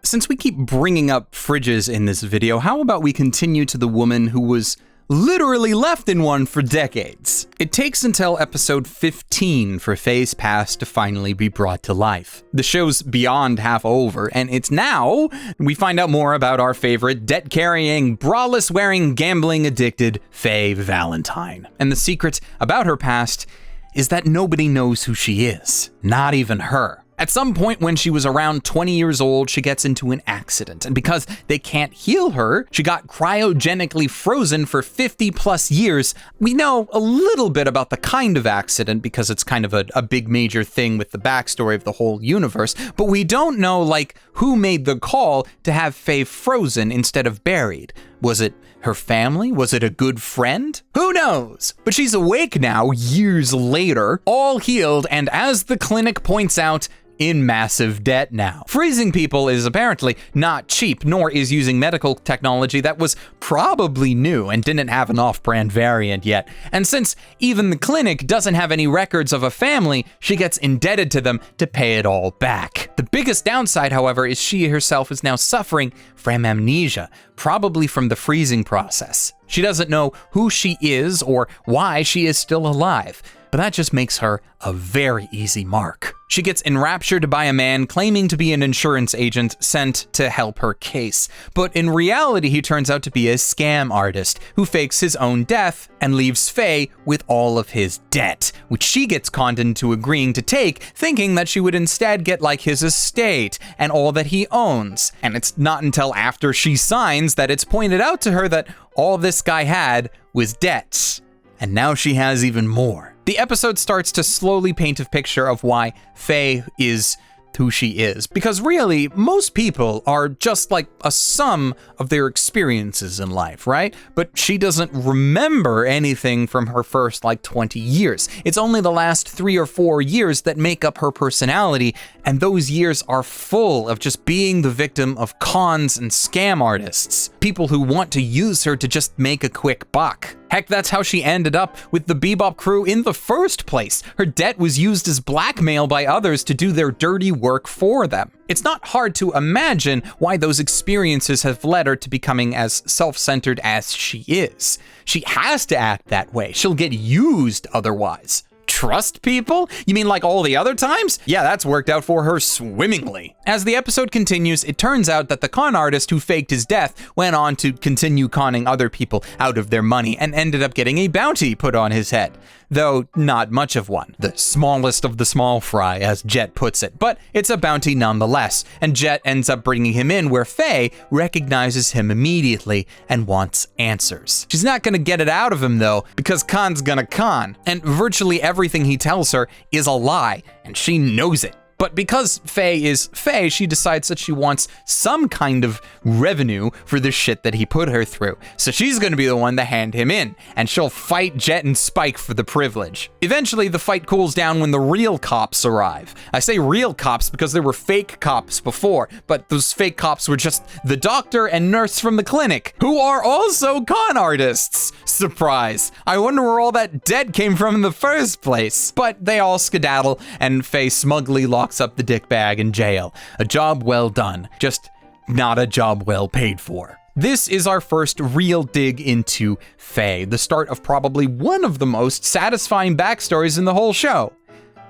Since we keep bringing up fridges in this video, how about we continue to the woman who was literally left in one for decades? It takes until episode 15 for Faye's past to finally be brought to life. The show's beyond half over, and it's now we find out more about our favorite debt-carrying, braless-wearing, gambling-addicted Faye Valentine. And the secret about her past is that nobody knows who she is, not even her. At some point when she was around 20 years old, she gets into an accident, and because they can't heal her, she got cryogenically frozen for 50 plus years. We know a little bit about the kind of accident because it's kind of a big major thing with the backstory of the whole universe, but we don't know, like, who made the call to have Faye frozen instead of buried. Was it her family? Was it a good friend? Who knows? But she's awake now, years later, all healed, and as the clinic points out, in massive debt now. Freezing people is apparently not cheap, nor is using medical technology that was probably new and didn't have an off-brand variant yet. And since even the clinic doesn't have any records of a family, she gets indebted to them to pay it all back. The biggest downside, however, is she herself is now suffering from amnesia, probably from the freezing process. She doesn't know who she is or why she is still alive, but that just makes her a very easy mark. She gets enraptured by a man claiming to be an insurance agent sent to help her case, but in reality he turns out to be a scam artist who fakes his own death and leaves Faye with all of his debt, which she gets conned into agreeing to take, thinking that she would instead get like his estate and all that he owns. And it's not until after she signs that it's pointed out to her that all this guy had was debts, and now she has even more. The episode starts to slowly paint a picture of why Faye is who she is, because really, most people are just like a sum of their experiences in life, right? But she doesn't remember anything from her first 20 years. It's only the last 3 or 4 years that make up her personality, and those years are full of just being the victim of cons and scam artists, people who want to use her to just make a quick buck. Heck, that's how she ended up with the Bebop crew in the first place. Her debt was used as blackmail by others to do their dirty work for them. It's not hard to imagine why those experiences have led her to becoming as self-centered as she is. She has to act that way. She'll get used otherwise. Trust people? You mean like all the other times? Yeah, that's worked out for her swimmingly. As the episode continues, it turns out that the con artist who faked his death went on to continue conning other people out of their money and ended up getting a bounty put on his head. Though not much of one. The smallest of the small fry, as Jet puts it. But it's a bounty nonetheless, and Jet ends up bringing him in where Faye recognizes him immediately and wants answers. She's not gonna get it out of him though, because Khan's gonna con, and virtually everything he tells her is a lie, and she knows it. But because Faye is Faye, she decides that she wants some kind of revenue for the shit that he put her through. So she's gonna be the one to hand him in, and she'll fight Jet and Spike for the privilege. Eventually, the fight cools down when the real cops arrive. I say real cops because there were fake cops before, but those fake cops were just the doctor and nurse from the clinic, who are also con artists. Surprise. I wonder where all that debt came from in the first place. But they all skedaddle, and Faye smugly locks up the dick bag in jail. A job well done, just not a job well paid for. This is our first real dig into Faye, the start of probably one of the most satisfying backstories in the whole show.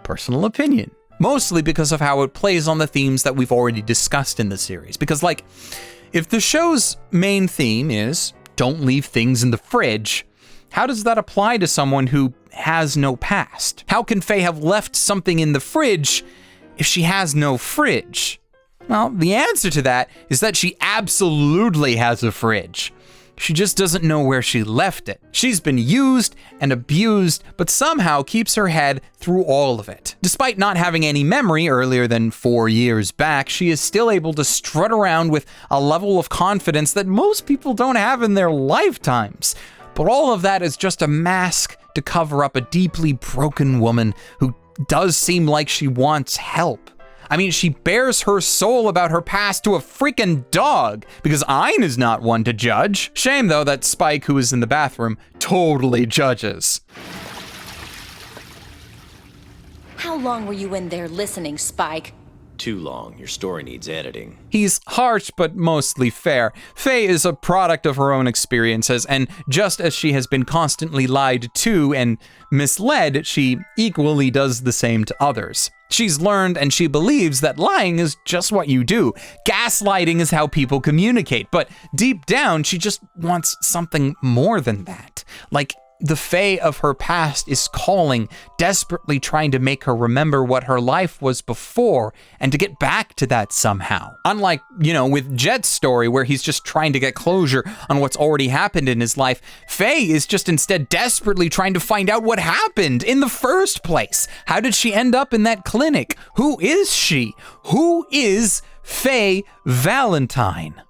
Personal opinion. Mostly because of how it plays on the themes that we've already discussed in the series. Because, like, if the show's main theme is don't leave things in the fridge, how does that apply to someone who has no past? How can Faye have left something in the fridge if she has no fridge? Well, the answer to that is that she absolutely has a fridge. She just doesn't know where she left it. She's been used and abused, but somehow keeps her head through all of it. Despite not having any memory earlier than 4 years back, she is still able to strut around with a level of confidence that most people don't have in their lifetimes. But all of that is just a mask to cover up a deeply broken woman who does seem like she wants help. I mean, she bears her soul about her past to a freaking dog, because Ayn is not one to judge. Shame, though, that Spike, who is in the bathroom, totally judges. How long were you in there listening, Spike? Too long. Your story needs editing. He's harsh, but mostly fair. Faye is a product of her own experiences, and just as she has been constantly lied to and misled, she equally does the same to others. She's learned and she believes that lying is just what you do. Gaslighting is how people communicate, but deep down, she just wants something more than that. Like, the Faye of her past is calling, desperately trying to make her remember what her life was before and to get back to that somehow. Unlike, with Jet's story where he's just trying to get closure on what's already happened in his life, Faye is just instead desperately trying to find out what happened in the first place. How did she end up in that clinic? Who is she? Who is Faye Valentine?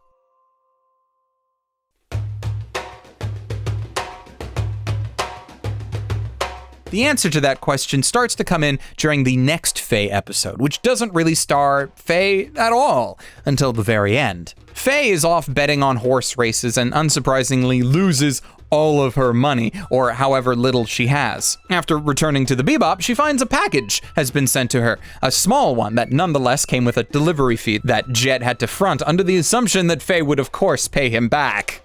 The answer to that question starts to come in during the next Faye episode, which doesn't really star Faye at all until the very end. Faye is off betting on horse races and unsurprisingly loses all of her money, or however little she has. After returning to the Bebop, she finds a package has been sent to her, a small one that nonetheless came with a delivery fee that Jet had to front under the assumption that Faye would of course pay him back.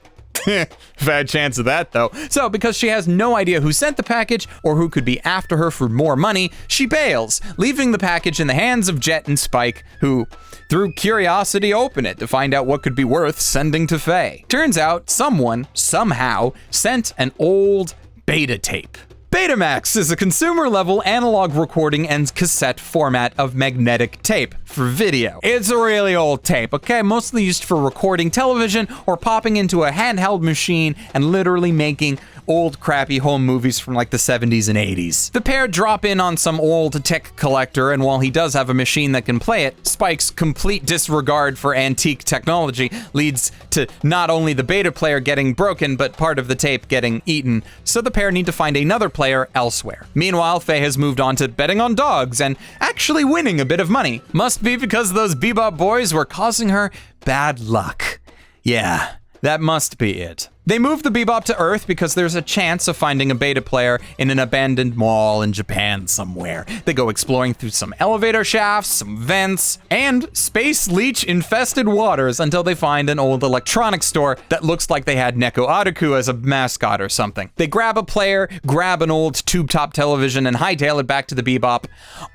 Bad chance of that, though. So, because she has no idea who sent the package or who could be after her for more money, she bails, leaving the package in the hands of Jet and Spike, who, through curiosity, open it to find out what could be worth sending to Faye. Turns out, someone, somehow, sent an old beta tape. Betamax is a consumer-level analog recording and cassette format of magnetic tape for video. It's a really old tape, okay? Mostly used for recording television or popping into a handheld machine and literally making old crappy home movies from like the 70s and 80s. The pair drop in on some old tech collector, and while he does have a machine that can play it, Spike's complete disregard for antique technology leads to not only the beta player getting broken, but part of the tape getting eaten, so the pair need to find another player elsewhere. Meanwhile, Faye has moved on to betting on dogs and actually winning a bit of money. Must be because those Bebop boys were causing her bad luck. Yeah, That must be it. They move the Bebop to Earth because there's a chance of finding a beta player in an abandoned mall in Japan somewhere. They go exploring through some elevator shafts, some vents, and space leech-infested waters until they find an old electronics store that looks like they had Neko Araku as a mascot or something. They grab a player, grab an old tube-top television, and hightail it back to the Bebop,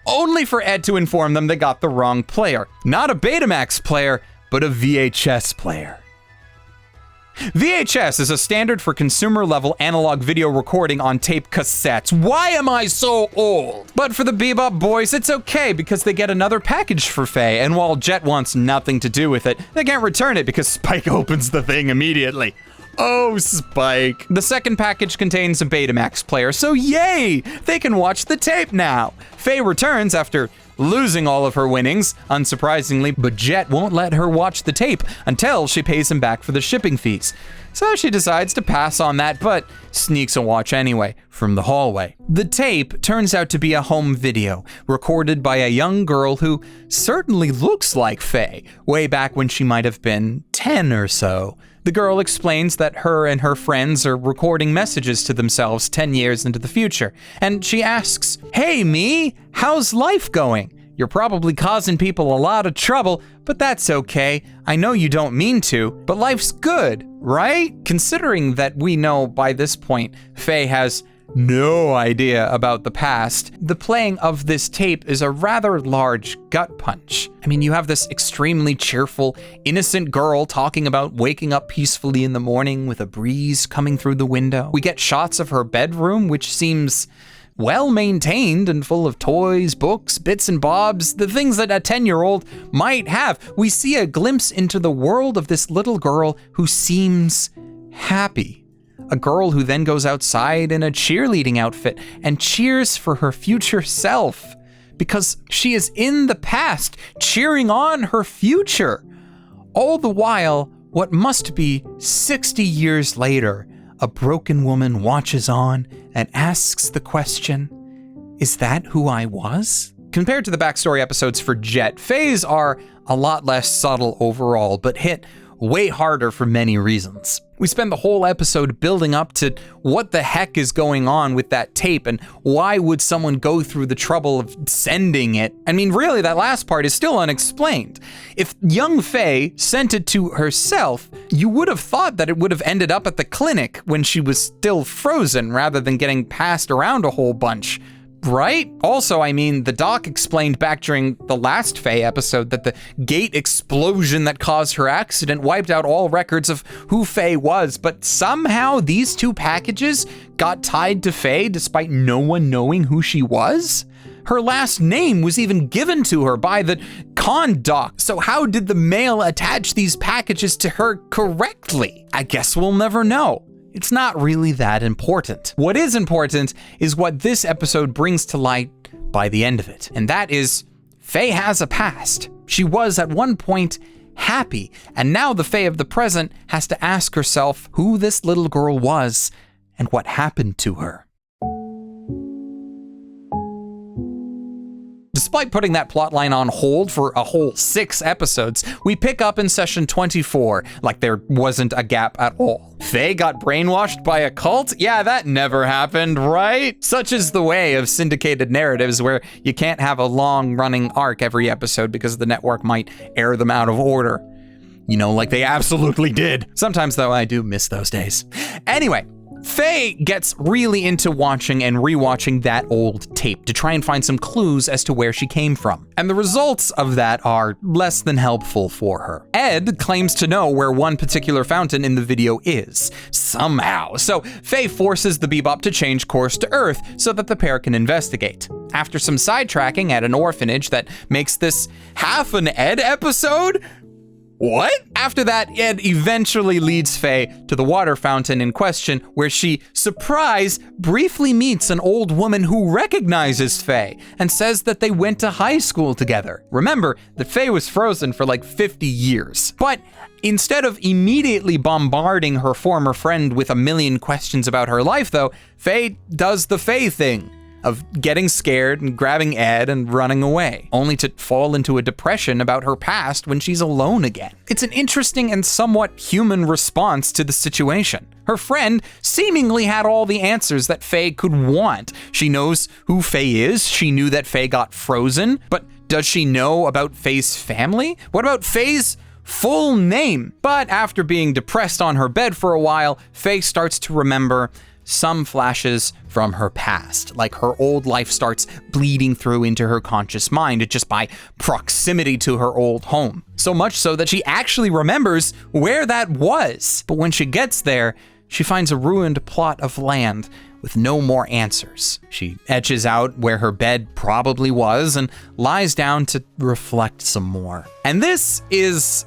only for Ed to inform them they got the wrong player. Not a Betamax player, but a VHS player. VHS is a standard for consumer-level analog video recording on tape cassettes. Why am I so old? But for the Bebop boys, it's okay because they get another package for Faye, and while Jet wants nothing to do with it, they can't return it because Spike opens the thing immediately. Oh, Spike. The second package contains a Betamax player, so yay! They can watch the tape now. Faye returns after losing all of her winnings, unsurprisingly, but Jet won't let her watch the tape until she pays him back for the shipping fees. So she decides to pass on that, but sneaks a watch anyway from the hallway. The tape turns out to be a home video recorded by a young girl who certainly looks like Faye, way back when she might have been 10 or so. The girl explains that her and her friends are recording messages to themselves 10 years into the future, and she asks, "Hey, me, how's life going? You're probably causing people a lot of trouble, but that's okay. I know you don't mean to, but life's good, right?" Considering that we know by this point Faye has no idea about the past, the playing of this tape is a rather large gut punch. I mean, you have this extremely cheerful, innocent girl talking about waking up peacefully in the morning with a breeze coming through the window. We get shots of her bedroom, which seems well maintained and full of toys, books, bits and bobs, the things that a 10-year-old might have. We see a glimpse into the world of this little girl who seems happy. A girl who then goes outside in a cheerleading outfit and cheers for her future self because she is in the past cheering on her future. All the while, what must be 60 years later, a broken woman watches on and asks the question, "Is that who I was?" Compared to the backstory episodes for Jet, Faye's are a lot less subtle overall, but hit way harder for many reasons. We spend the whole episode building up to what the heck is going on with that tape and why would someone go through the trouble of sending it. I mean, really, that last part is still unexplained. If young Faye sent it to herself, you would have thought that it would have ended up at the clinic when she was still frozen rather than getting passed around a whole bunch. Right? Also, I mean, the doc explained back during the last Faye episode that the gate explosion that caused her accident wiped out all records of who Faye was, but somehow these two packages got tied to Faye despite no one knowing who she was? Her last name was even given to her by the con doc, so how did the mail attach these packages to her correctly? I guess we'll never know. It's not really that important. What is important is what this episode brings to light by the end of it, and that is Faye has a past. She was at one point happy, and now the Faye of the present has to ask herself who this little girl was and what happened to her. Despite putting that plotline on hold for a whole 6 episodes, we pick up in session 24 like there wasn't a gap at all. Faye got brainwashed by a cult? Yeah, that never happened, right? Such is the way of syndicated narratives where you can't have a long-running arc every episode because the network might air them out of order. You know, like they absolutely did. Sometimes, though, I do miss those days. Anyway, Faye gets really into watching and rewatching that old tape to try and find some clues as to where she came from. And the results of that are less than helpful for her. Ed claims to know where one particular fountain in the video is, somehow. So Faye forces the Bebop to change course to Earth so that the pair can investigate. After some sidetracking at an orphanage that makes this half an Ed episode? What? After that, Ed eventually leads Faye to the water fountain in question, where she, surprise, briefly meets an old woman who recognizes Faye and says that they went to high school together. Remember that Faye was frozen for like 50 years. But instead of immediately bombarding her former friend with a million questions about her life, though, Faye does the Faye thing. of getting scared and grabbing Ed and running away, only to fall into a depression about her past when she's alone again. It's an interesting and somewhat human response to the situation. Her friend seemingly had all the answers that Faye could want. She knows who Faye is. She knew that Faye got frozen, but does she know about Faye's family? What about Faye's full name? But after being depressed on her bed for a while, Faye starts to remember some flashes from her past, like her old life starts bleeding through into her conscious mind just by proximity to her old home. So much so that she actually remembers where that was. But when she gets there, she finds a ruined plot of land with no more answers. She edges out where her bed probably was and lies down to reflect some more. And this is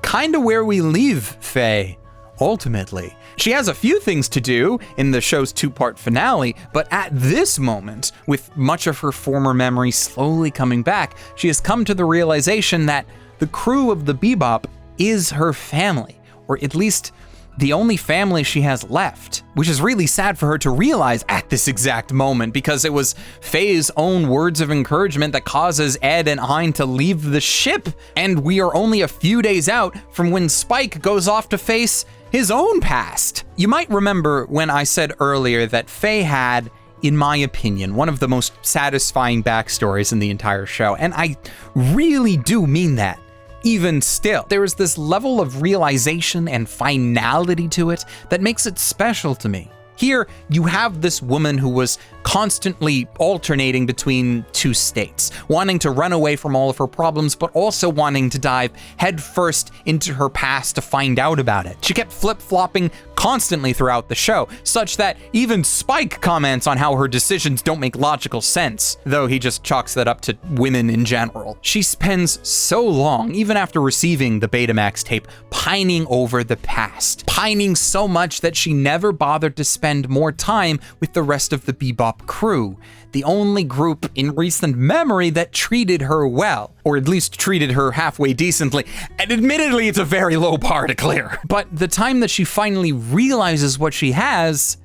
kind of where we leave Faye, ultimately. She has a few things to do in the show's two-part finale, but at this moment, with much of her former memory slowly coming back, she has come to the realization that the crew of the Bebop is her family, or at least the only family she has left, which is really sad for her to realize at this exact moment, because it was Faye's own words of encouragement that causes Ed and Hein to leave the ship, and we are only a few days out from when Spike goes off to face his own past. You might remember when I said earlier that Faye had, in my opinion, one of the most satisfying backstories in the entire show, and I really do mean that. Even still, there is this level of realization and finality to it that makes it special to me. Here, you have this woman who was constantly alternating between two states, wanting to run away from all of her problems, but also wanting to dive headfirst into her past to find out about it. She kept flip-flopping constantly throughout the show, such that even Spike comments on how her decisions don't make logical sense, though he just chalks that up to women in general. She spends so long, even after receiving the Betamax tape, pining over the past, pining so much that she never bothered to spend more time with the rest of the Bebop crew, the only group in recent memory that treated her well, or at least treated her halfway decently, and admittedly it's a very low bar to clear. But the time that she finally realizes what she has,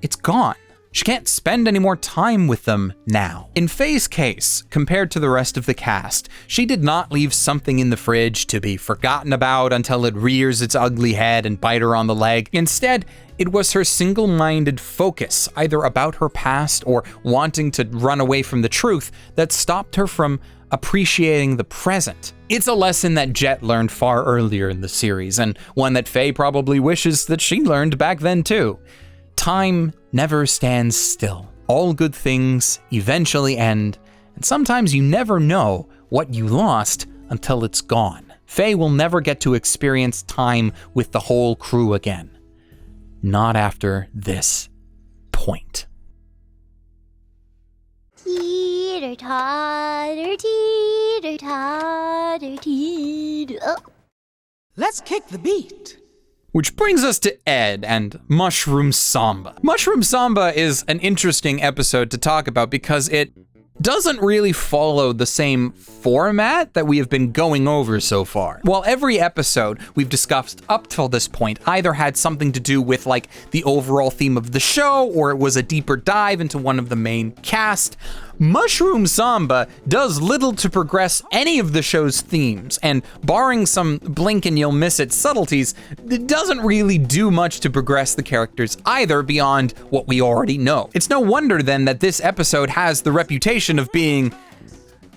it's gone. She can't spend any more time with them now. In Faye's case, compared to the rest of the cast, she did not leave something in the fridge to be forgotten about until it rears its ugly head and bite her on the leg. Instead, it was her single-minded focus, either about her past or wanting to run away from the truth, that stopped her from appreciating the present. It's a lesson that Jet learned far earlier in the series, and one that Faye probably wishes that she learned back then too. Time never stands still. All good things eventually end, and sometimes you never know what you lost until it's gone. Faye will never get to experience time with the whole crew again. Not after this point. Teeter-totter, teeter-totter, teeter. Oh. Let's kick the beat. Which brings us to Ed and Mushroom Samba. Mushroom Samba is an interesting episode to talk about because it doesn't really follow the same format that we have been going over so far. While every episode we've discussed up till this point either had something to do with like the overall theme of the show, or it was a deeper dive into one of the main cast, Mushroom Samba does little to progress any of the show's themes, and barring some blink and you'll miss it subtleties, it doesn't really do much to progress the characters either beyond what we already know. It's no wonder then that this episode has the reputation of being,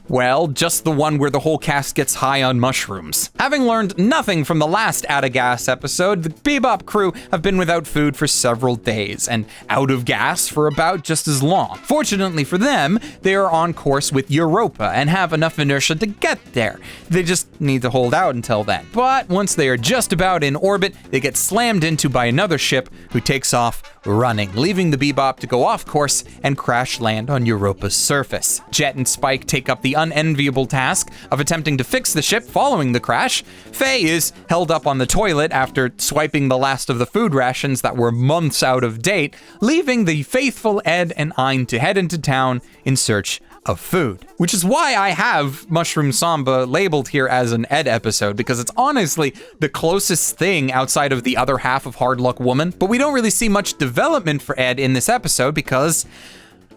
well, just the one where the whole cast gets high on mushrooms. Having learned nothing from the last Out of Gas episode, the Bebop crew have been without food for several days and out of gas for about just as long. Fortunately for them, they are on course with Europa and have enough inertia to get there. They just need to hold out until then. But once they are just about in orbit, they get slammed into by another ship who takes off running, leaving the Bebop to go off course and crash land on Europa's surface. Jet and Spike take up the unenviable task of attempting to fix the ship following the crash. Faye is held up on the toilet after swiping the last of the food rations that were months out of date, leaving the faithful Ed and Ein to head into town in search of food. Which is why I have Mushroom Samba labeled here as an Ed episode, because it's honestly the closest thing outside of the other half of Hard Luck Woman. But we don't really see much development for Ed in this episode because,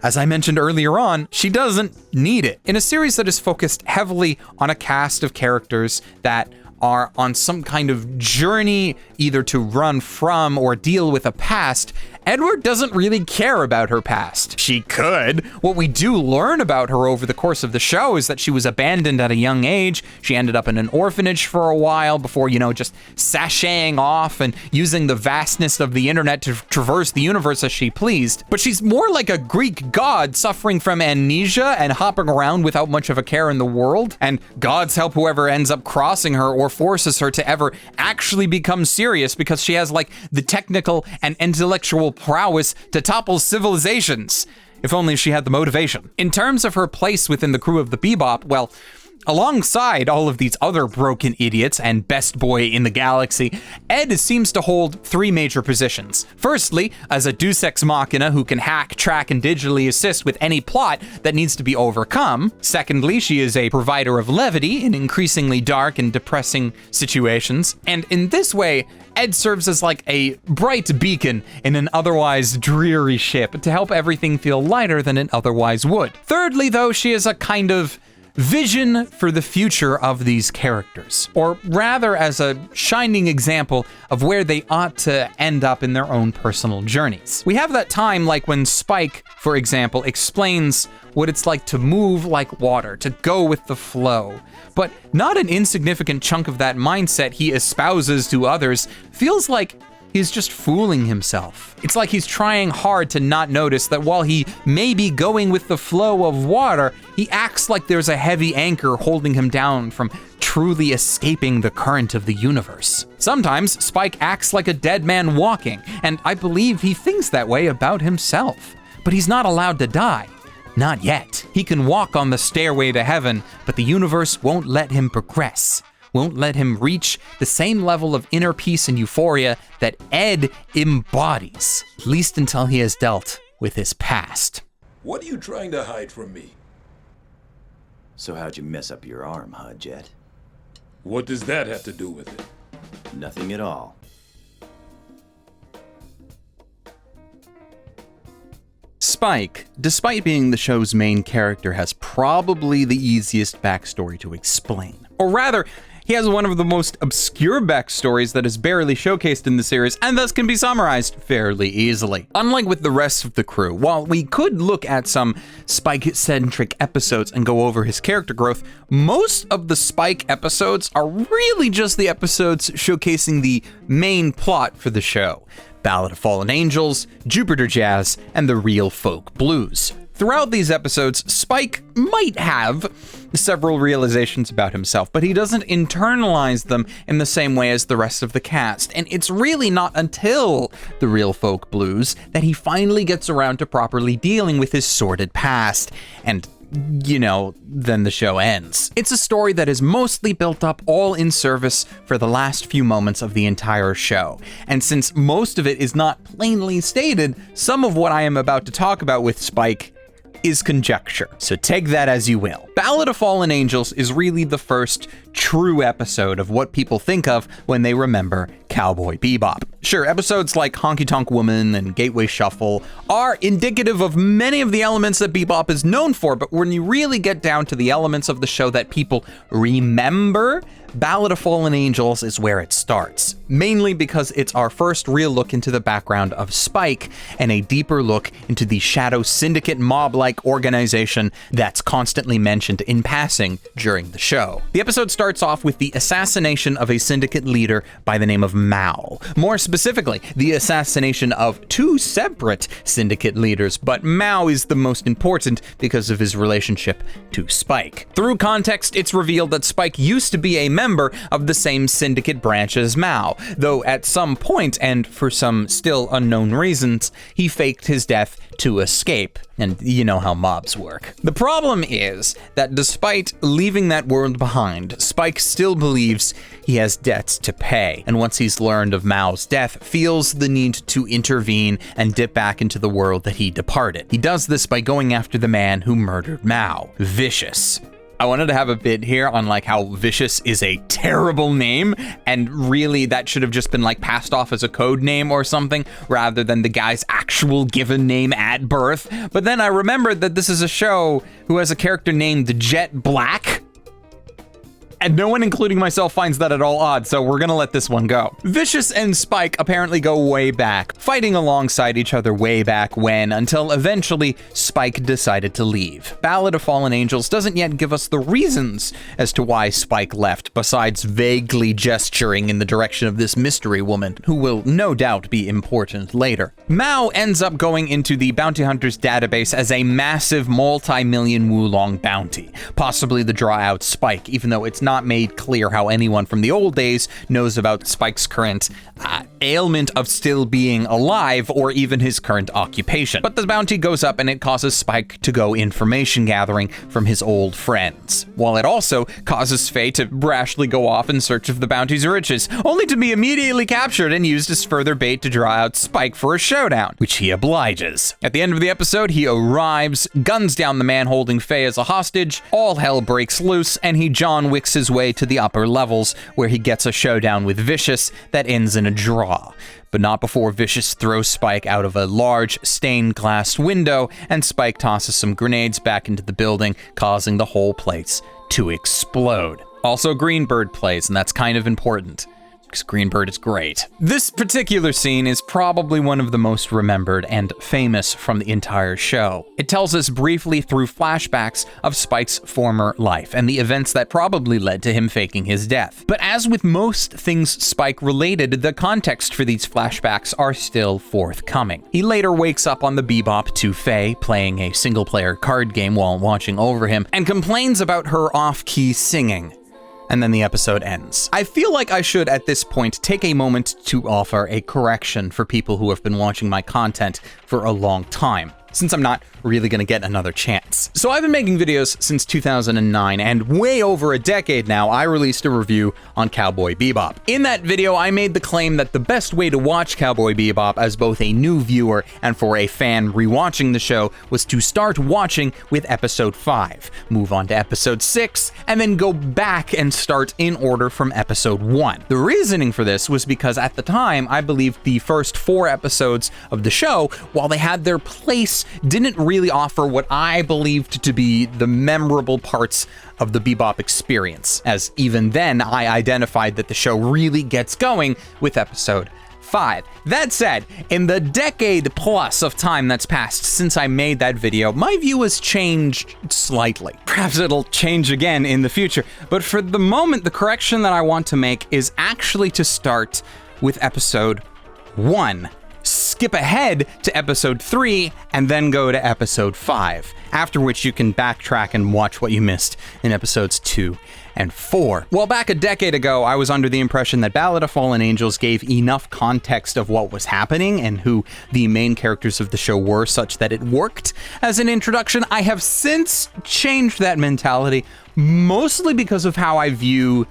as I mentioned earlier on, she doesn't need it. In a series that is focused heavily on a cast of characters that are on some kind of journey either to run from or deal with a past, Edward doesn't really care about her past. She could. What we do learn about her over the course of the show is that she was abandoned at a young age. She ended up in an orphanage for a while before, just sashaying off and using the vastness of the internet to traverse the universe as she pleased. But she's more like a Greek god suffering from amnesia and hopping around without much of a care in the world. And gods help whoever ends up crossing her or forces her to ever actually become serious, because she has the technical and intellectual prowess to topple civilizations. If only she had the motivation. In terms of her place within the crew of the Bebop, well, alongside all of these other broken idiots and best boy in the galaxy, Ed seems to hold three major positions. Firstly, as a deus ex machina who can hack, track, and digitally assist with any plot that needs to be overcome. Secondly, she is a provider of levity in increasingly dark and depressing situations. And in this way, Ed serves as a bright beacon in an otherwise dreary ship to help everything feel lighter than it otherwise would. Thirdly, though, she is a kind of vision for the future of these characters, or rather as a shining example of where they ought to end up in their own personal journeys. We have that time when Spike, for example, explains what it's like to move like water, to go with the flow. But not an insignificant chunk of that mindset he espouses to others feels like he's just fooling himself. It's like he's trying hard to not notice that while he may be going with the flow of water, he acts like there's a heavy anchor holding him down from truly escaping the current of the universe. Sometimes Spike acts like a dead man walking, and I believe he thinks that way about himself. But he's not allowed to die. Not yet. He can walk on the stairway to heaven, but the universe won't let him progress. Won't let him reach the same level of inner peace and euphoria that Ed embodies, at least until he has dealt with his past. What are you trying to hide from me? So how'd you mess up your arm, huh, Jet? What does that have to do with it? Nothing at all. Spike, despite being the show's main character, has probably the easiest backstory to explain. Or rather, he has one of the most obscure backstories that is barely showcased in the series, and thus can be summarized fairly easily. Unlike with the rest of the crew, while we could look at some Spike-centric episodes and go over his character growth, most of the Spike episodes are really just the episodes showcasing the main plot for the show. Ballad of Fallen Angels, Jupiter Jazz, and the Real Folk Blues. Throughout these episodes, Spike might have several realizations about himself, but he doesn't internalize them in the same way as the rest of the cast. And it's really not until the Real Folk Blues that he finally gets around to properly dealing with his sordid past. And then the show ends. It's a story that is mostly built up all in service for the last few moments of the entire show. And since most of it is not plainly stated, some of what I am about to talk about with Spike is conjecture. So take that as you will. Ballad of Fallen Angels is really the first true episode of what people think of when they remember Cowboy Bebop. Sure, episodes like Honky Tonk Woman and Gateway Shuffle are indicative of many of the elements that Bebop is known for, but when you really get down to the elements of the show that people remember, Ballad of Fallen Angels is where it starts, mainly because it's our first real look into the background of Spike and a deeper look into the Shadow Syndicate mob-like organization that's constantly mentioned in passing during the show. The episode starts off with the assassination of a syndicate leader by the name of Mao. More specifically, the assassination of two separate syndicate leaders, but Mao is the most important because of his relationship to Spike. Through context, it's revealed that Spike used to be a member of the same syndicate branch as Mao, though at some point, and for some still unknown reasons, he faked his death to escape. And you know how mobs work. The problem is that despite leaving that world behind, Spike still believes he has debts to pay, and once he's learned of Mao's death, feels the need to intervene and dip back into the world that he departed. He does this by going after the man who murdered Mao. Vicious. I wanted to have a bit here on like how Vicious is a terrible name, and really that should have just been like passed off as a code name or something rather than the guy's actual given name at birth. But then I remembered that this is a show who has a character named Jet Black, and no one, including myself, finds that at all odd, so we're gonna let this one go. Vicious and Spike apparently go way back, fighting alongside each other way back when, until eventually Spike decided to leave. Ballad of Fallen Angels doesn't yet give us the reasons as to why Spike left, besides vaguely gesturing in the direction of this mystery woman, who will no doubt be important later. Mao ends up going into the bounty hunter's database as a massive multi-million Wulong bounty, possibly to draw out Spike, even though it's not made clear how anyone from the old days knows about Spike's current ailment of still being alive or even his current occupation. But the bounty goes up and it causes Spike to go information gathering from his old friends, while it also causes Faye to rashly go off in search of the bounty's riches, only to be immediately captured and used as further bait to draw out Spike for a showdown, which he obliges. At the end of the episode, he arrives, guns down the man holding Faye as a hostage, all hell breaks loose, and he John Wicks his way to the upper levels, where he gets a showdown with Vicious that ends in a draw. But not before Vicious throws Spike out of a large stained glass window, and Spike tosses some grenades back into the building, causing the whole place to explode. Also, Greenbird plays, and that's kind of important, because Greenbird is great. This particular scene is probably one of the most remembered and famous from the entire show. It tells us briefly through flashbacks of Spike's former life and the events that probably led to him faking his death. But as with most things Spike related, the context for these flashbacks are still forthcoming. He later wakes up on the Bebop to Faye playing a single-player card game while watching over him and complains about her off-key singing. And then the episode ends. I feel like I should, at this point, take a moment to offer a correction for people who have been watching my content for a long time, since I'm not really gonna get another chance. So I've been making videos since 2009, and way over a decade now, I released a review on Cowboy Bebop. In that video, I made the claim that the best way to watch Cowboy Bebop as both a new viewer and for a fan rewatching the show was to start watching with episode 5, move on to episode 6, and then go back and start in order from episode 1. The reasoning for this was because at the time, I believed the first 4 episodes of the show, while they had their place, didn't really offer what I believed to be the memorable parts of the Bebop experience, as even then I identified that the show really gets going with episode 5. That said, in the decade plus of time that's passed since I made that video, my view has changed slightly. Perhaps it'll change again in the future, but for the moment, the correction that I want to make is actually to start with episode 1. Skip ahead to episode 3 and then go to episode 5, after which you can backtrack and watch what you missed in episodes 2 and 4. Well, back a decade ago, I was under the impression that Ballad of Fallen Angels gave enough context of what was happening and who the main characters of the show were such that it worked as an introduction. I have since changed that mentality, mostly because of how I view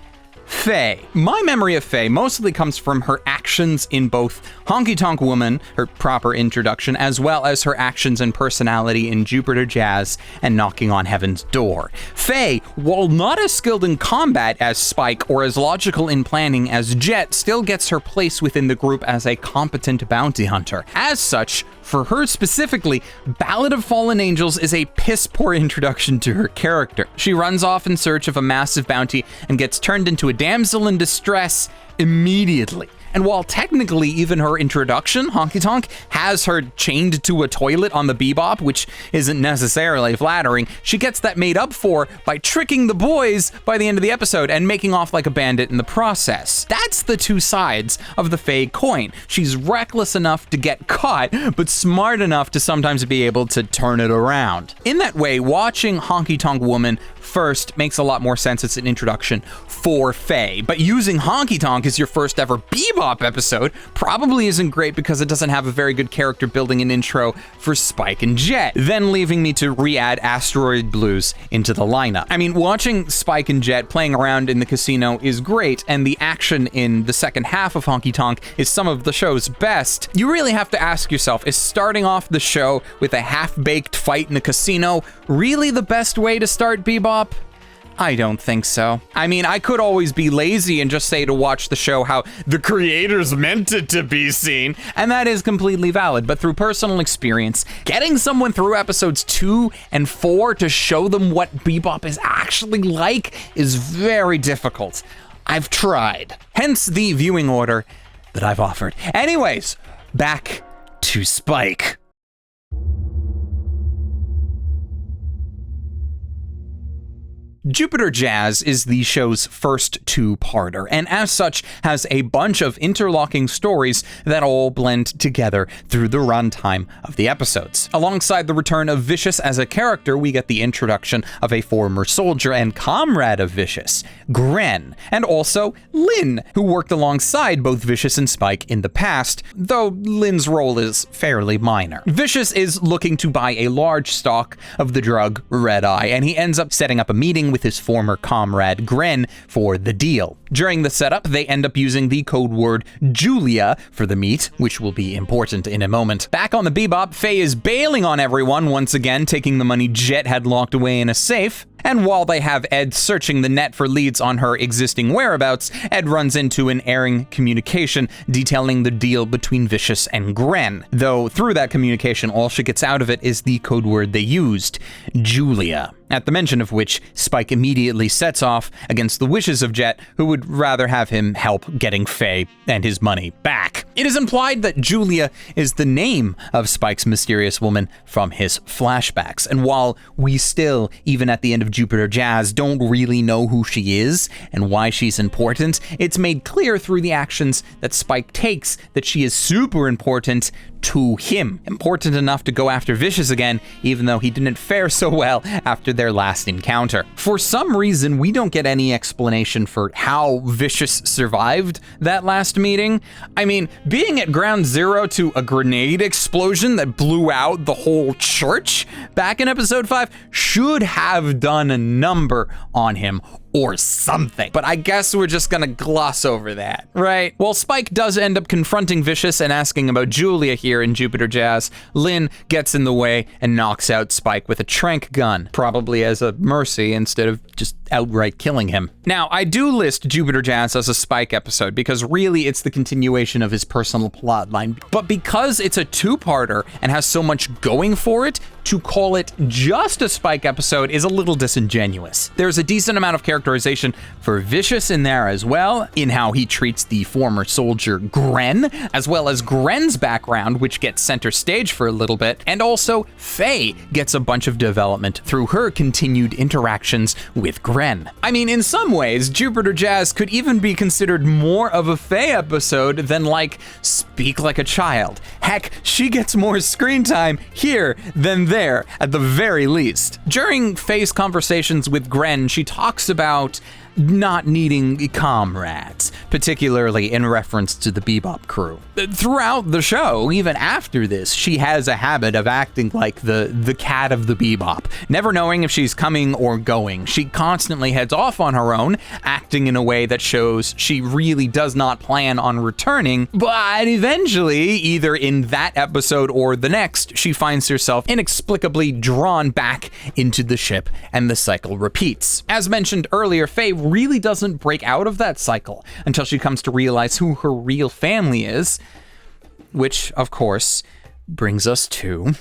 Faye. My memory of Faye mostly comes from her actions in both Honky Tonk Woman, her proper introduction, as well as her actions and personality in Jupiter Jazz and Knocking on Heaven's Door. Faye, while not as skilled in combat as Spike or as logical in planning as Jet, still gets her place within the group as a competent bounty hunter. As such, for her specifically, Ballad of Fallen Angels is a piss-poor introduction to her character. She runs off in search of a massive bounty and gets turned into a damsel in distress immediately. And while technically even her introduction, Honky Tonk, has her chained to a toilet on the Bebop, which isn't necessarily flattering, she gets that made up for by tricking the boys by the end of the episode and making off like a bandit in the process. That's the two sides of the Faye coin. She's reckless enough to get caught, but smart enough to sometimes be able to turn it around. In that way, watching Honky Tonk Woman first makes a lot more sense as an introduction for Faye, but using Honky Tonk as your first ever Bebop episode probably isn't great because it doesn't have a very good character building and intro for Spike and Jet, then leaving me to re-add Asteroid Blues into the lineup. I mean, watching Spike and Jet playing around in the casino is great, and the action in the second half of Honky Tonk is some of the show's best. You really have to ask yourself, is starting off the show with a half-baked fight in a casino really the best way to start Bebop? I don't think so. I mean, I could always be lazy and just say to watch the show how the creators meant it to be seen, and that is completely valid, but through personal experience, getting someone through episodes 2 and 4 to show them what Bebop is actually like is very difficult. I've tried. Hence the viewing order that I've offered. Anyways, back to Spike. Jupiter Jazz is the show's first two-parter, and as such has a bunch of interlocking stories that all blend together through the runtime of the episodes. Alongside the return of Vicious as a character, we get the introduction of a former soldier and comrade of Vicious, Gren, and also Lynn, who worked alongside both Vicious and Spike in the past, though Lynn's role is fairly minor. Vicious is looking to buy a large stock of the drug Red Eye, and he ends up setting up a meeting with his former comrade Gren for the deal. During the setup, they end up using the code word Julia for the meet, which will be important in a moment. Back on the Bebop, Faye is bailing on everyone once again, taking the money Jet had locked away in a safe. And while they have Ed searching the net for leads on her existing whereabouts, Ed runs into an airing communication detailing the deal between Vicious and Gren. Though through that communication, all she gets out of it is the code word they used, Julia. At the mention of which, Spike immediately sets off against the wishes of Jet, who would rather have him help getting Faye and his money back. It is implied that Julia is the name of Spike's mysterious woman from his flashbacks, and while we still, even at the end of Jupiter Jazz, don't really know who she is and why she's important, it's made clear through the actions that Spike takes that she is super important to him. Important enough to go after Vicious again, even though he didn't fare so well after their last encounter. For some reason, we don't get any explanation for how Vicious survived that last meeting. I mean, being at ground zero to a grenade explosion that blew out the whole church back in episode 5 should have done a number on him or something. But I guess we're just gonna gloss over that, right? Well, Spike does end up confronting Vicious and asking about Julia here in Jupiter Jazz. Lynn gets in the way and knocks out Spike with a tranq gun, probably as a mercy instead of just outright killing him. Now, I do list Jupiter Jazz as a Spike episode because really it's the continuation of his personal plotline. But because it's a two-parter and has so much going for it, to call it just a Spike episode is a little disingenuous. There's a decent amount of characterization for Vicious in there as well, in how he treats the former soldier Gren, as well as Gren's background, which gets center stage for a little bit, and also Faye gets a bunch of development through her continued interactions with Gren. I mean, in some ways, Jupiter Jazz could even be considered more of a Faye episode than like Speak Like a Child. Heck, she gets more screen time here than there, at the very least. During Faye's conversations with Gren, she talks about not needing comrades, particularly in reference to the Bebop crew. Throughout the show, even after this, she has a habit of acting like the cat of the Bebop, never knowing if she's coming or going. She constantly heads off on her own, acting in a way that shows she really does not plan on returning, but eventually, either in that episode or the next, she finds herself inexplicably drawn back into the ship, and the cycle repeats. As mentioned earlier, Faye really doesn't break out of that cycle until she comes to realize who her real family is, which, of course, brings us to...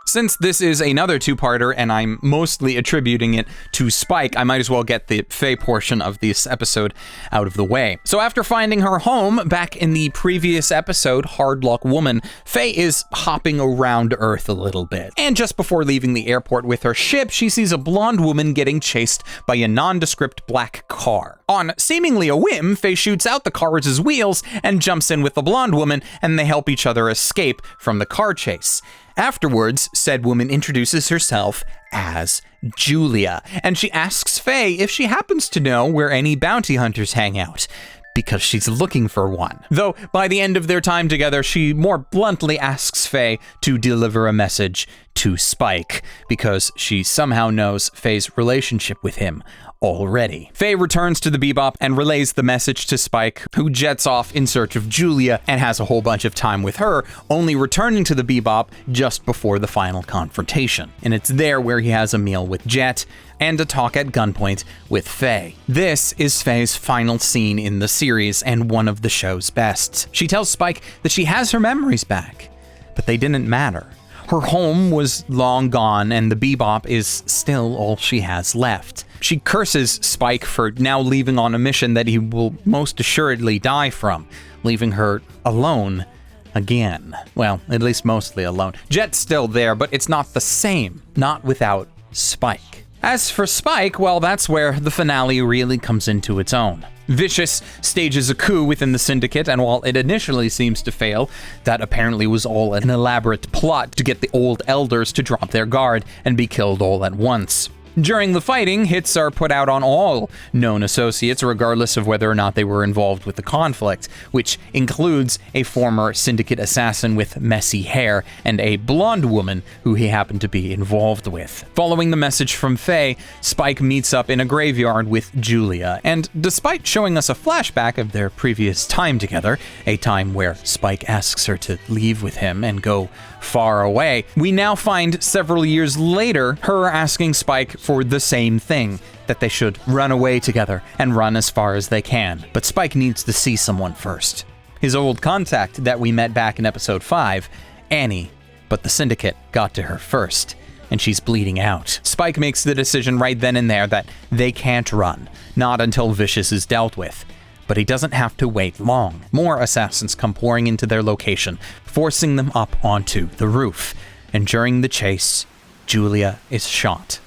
Since this is another two-parter and I'm mostly attributing it to Spike, I might as well get the Faye portion of this episode out of the way. So after finding her home back in the previous episode, Hard Luck Woman, Faye is hopping around Earth a little bit. And just before leaving the airport with her ship, she sees a blonde woman getting chased by a nondescript black car. On seemingly a whim, Faye shoots out the car's wheels and jumps in with the blonde woman, and they help each other escape from the car chase. Afterwards, said woman introduces herself as Julia, and she asks Faye if she happens to know where any bounty hunters hang out. because she's looking for one. Though by the end of their time together, she more bluntly asks Faye to deliver a message to Spike because she somehow knows Faye's relationship with him already. Faye returns to the Bebop and relays the message to Spike, who jets off in search of Julia and has a whole bunch of time with her, only returning to the Bebop just before the final confrontation. And it's there where he has a meal with Jet and a talk at gunpoint with Faye. This is Faye's final scene in the series and one of the show's best. She tells Spike that she has her memories back, but they didn't matter. Her home was long gone, and the Bebop is still all she has left. She curses Spike for now leaving on a mission that he will most assuredly die from, leaving her alone again. Well, at least mostly alone. Jet's still there, but it's not the same. Not without Spike. As for Spike, well, that's where the finale really comes into its own. Vicious stages a coup within the Syndicate, and while it initially seems to fail, that apparently was all an elaborate plot to get the old elders to drop their guard and be killed all at once. During the fighting, hits are put out on all known associates, regardless of whether or not they were involved with the conflict, which includes a former Syndicate assassin with messy hair and a blonde woman who he happened to be involved with. Following the message from Faye, Spike meets up in a graveyard with Julia, and despite showing us a flashback of their previous time together, a time where Spike asks her to leave with him and go far away, we now find several years later her asking Spike for the same thing, that they should run away together and run as far as they can. But Spike needs to see someone first. His old contact that we met back in episode 5, Annie, but the Syndicate got to her first, and she's bleeding out. Spike makes the decision right then and there that they can't run, not until Vicious is dealt with. But he doesn't have to wait long. More assassins come pouring into their location, forcing them up onto the roof. And during the chase, Julia is shot.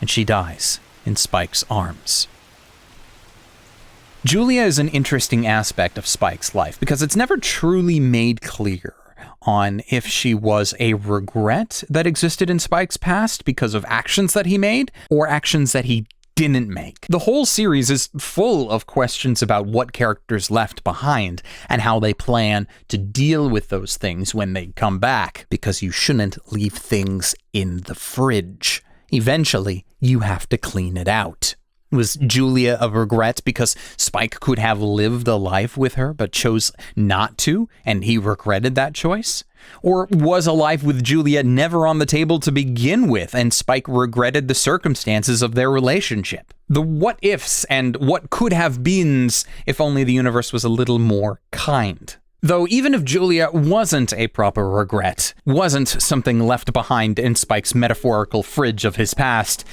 And she dies in Spike's arms. Julia is an interesting aspect of Spike's life because it's never truly made clear on if she was a regret that existed in Spike's past because of actions that he made or actions that he didn't make. The whole series is full of questions about what characters left behind and how they plan to deal with those things when they come back, because you shouldn't leave things in the fridge. Eventually, you have to clean it out. Was Julia a regret because Spike could have lived a life with her but chose not to, and he regretted that choice? Or was a life with Julia never on the table to begin with, and Spike regretted the circumstances of their relationship? The what-ifs and what could have beens if only the universe was a little more kind. Though even if Julia wasn't a proper regret, wasn't something left behind in Spike's metaphorical fridge of his past,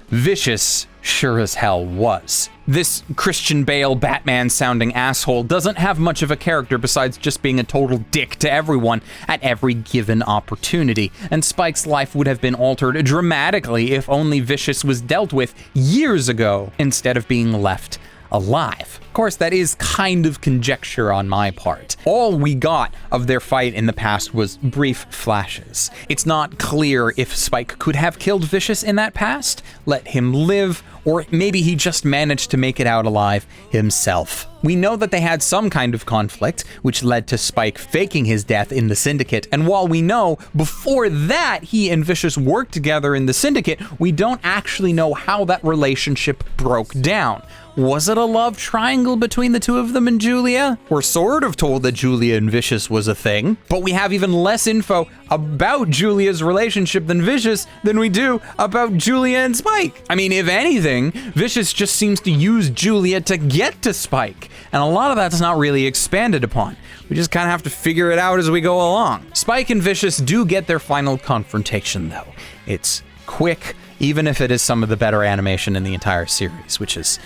Vicious sure as hell was. This Christian Bale Batman-sounding asshole doesn't have much of a character besides just being a total dick to everyone at every given opportunity, and Spike's life would have been altered dramatically if only Vicious was dealt with years ago instead of being left alive. Of course, that is kind of conjecture on my part. All we got of their fight in the past was brief flashes. It's not clear if Spike could have killed Vicious in that past, let him live, or maybe he just managed to make it out alive himself. We know that they had some kind of conflict, which led to Spike faking his death in the Syndicate, and while we know before that he and Vicious worked together in the Syndicate, we don't actually know how that relationship broke down. Was it a love triangle between the two of them and Julia? We're sort of told that Julia and Vicious was a thing, but we have even less info about Julia's relationship than Vicious than we do about Julia and Spike. I mean, if anything, Vicious just seems to use Julia to get to Spike, and a lot of that's not really expanded upon. We just kind of have to figure it out as we go along. Spike and Vicious do get their final confrontation, though. It's quick, even if it is some of the better animation in the entire series, which is,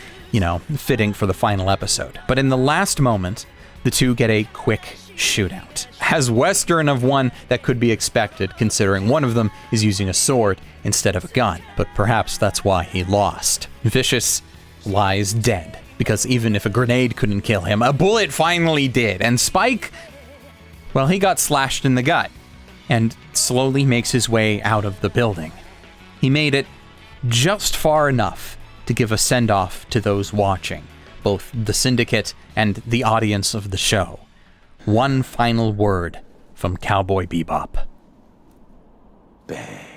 fitting for the final episode. But in the last moment, the two get a quick shootout. As Western of one that could be expected, considering one of them is using a sword instead of a gun. But perhaps that's why he lost. Vicious lies dead, because even if a grenade couldn't kill him, a bullet finally did. And Spike, well, he got slashed in the gut and slowly makes his way out of the building. He made it just far enough to give a send-off to those watching, both the syndicate and the audience of the show. One final word from Cowboy Bebop. Bang.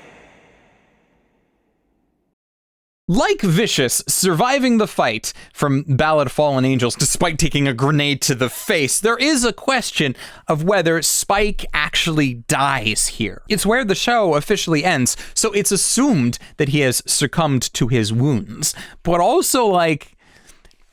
Like Vicious surviving the fight from Ballad of Fallen Angels despite taking a grenade to the face, there is a question of whether Spike actually dies here. It's where the show officially ends, so it's assumed that he has succumbed to his wounds. But also, like,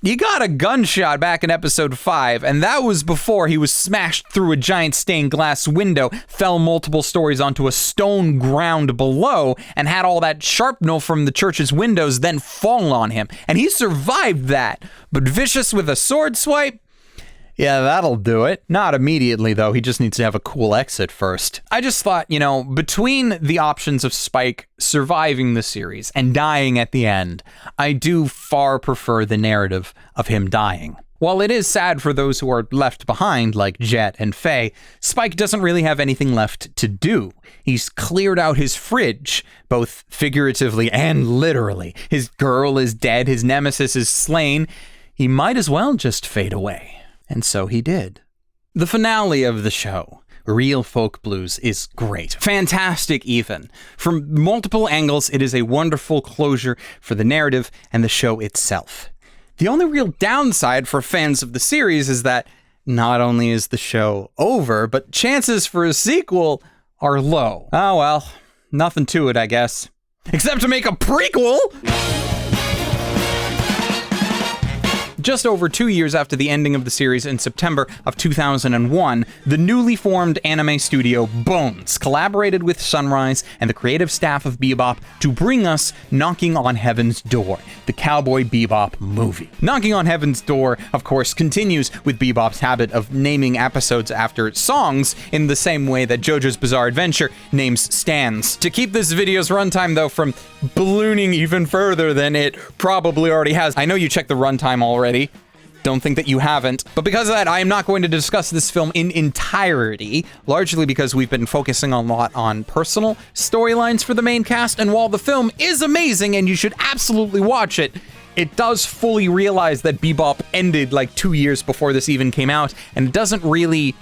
he got a gunshot back in episode 5, and that was before he was smashed through a giant stained glass window, fell multiple stories onto a stone ground below, and had all that shrapnel from the church's windows then fall on him. And he survived that. But Vicious with a sword swipe? Yeah, that'll do it. Not immediately, though. He just needs to have a cool exit first. I just thought, you know, between the options of Spike surviving the series and dying at the end, I do far prefer the narrative of him dying. While it is sad for those who are left behind, like Jet and Faye, Spike doesn't really have anything left to do. He's cleared out his fridge, both figuratively and literally. His girl is dead, his nemesis is slain. He might as well just fade away. And so he did. The finale of the show, Real Folk Blues, is great. Fantastic even. From multiple angles, it is a wonderful closure for the narrative and the show itself. The only real downside for fans of the series is that not only is the show over, but chances for a sequel are low. Oh well, nothing to it, I guess. Except to make a prequel! Just over 2 years after the ending of the series in September of 2001, the newly formed anime studio Bones collaborated with Sunrise and the creative staff of Bebop to bring us Knocking on Heaven's Door, the Cowboy Bebop movie. Knocking on Heaven's Door, of course, continues with Bebop's habit of naming episodes after songs in the same way that JoJo's Bizarre Adventure names stands. To keep this video's runtime, though, from ballooning even further than it probably already has, I know you checked the runtime already. Don't think that you haven't. But because of that, I am not going to discuss this film in entirety, largely because we've been focusing a lot on personal storylines for the main cast, and while the film is amazing and you should absolutely watch it, it does fully realize that Bebop ended like 2 years before this even came out, and it doesn't really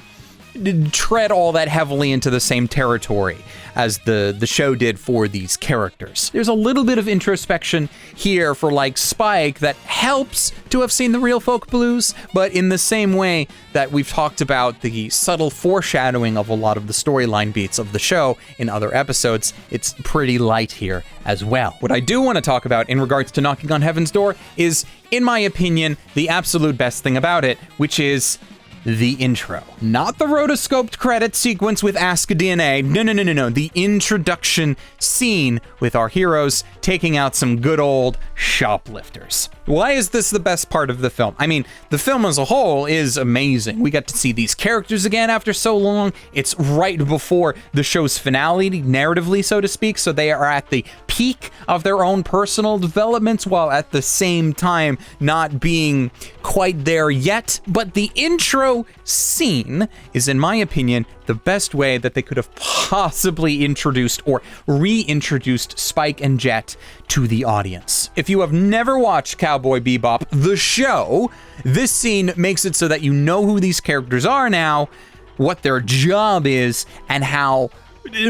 tread all that heavily into the same territory as the show did for these characters. There's a little bit of introspection here for like Spike that helps to have seen the Real Folk Blues, but in the same way that we've talked about the subtle foreshadowing of a lot of the storyline beats of the show in other episodes, it's pretty light here as well. What I do want to talk about in regards to Knocking on Heaven's Door is, in my opinion, the absolute best thing about it, which is the intro. Not the rotoscoped credit sequence with Ask DNA. No. The introduction scene with our heroes taking out some good old shoplifters. Why is this the best part of the film? I mean, the film as a whole is amazing. We got to see these characters again after so long. It's right before the show's finale, narratively, so to speak, so they are at the peak of their own personal developments while at the same time not being quite there yet. But the intro scene is, in my opinion, the best way that they could have possibly introduced or reintroduced Spike and Jet to the audience. If you have never watched Cowboy Bebop, the show, this scene makes it so that you know who these characters are now, what their job is, and how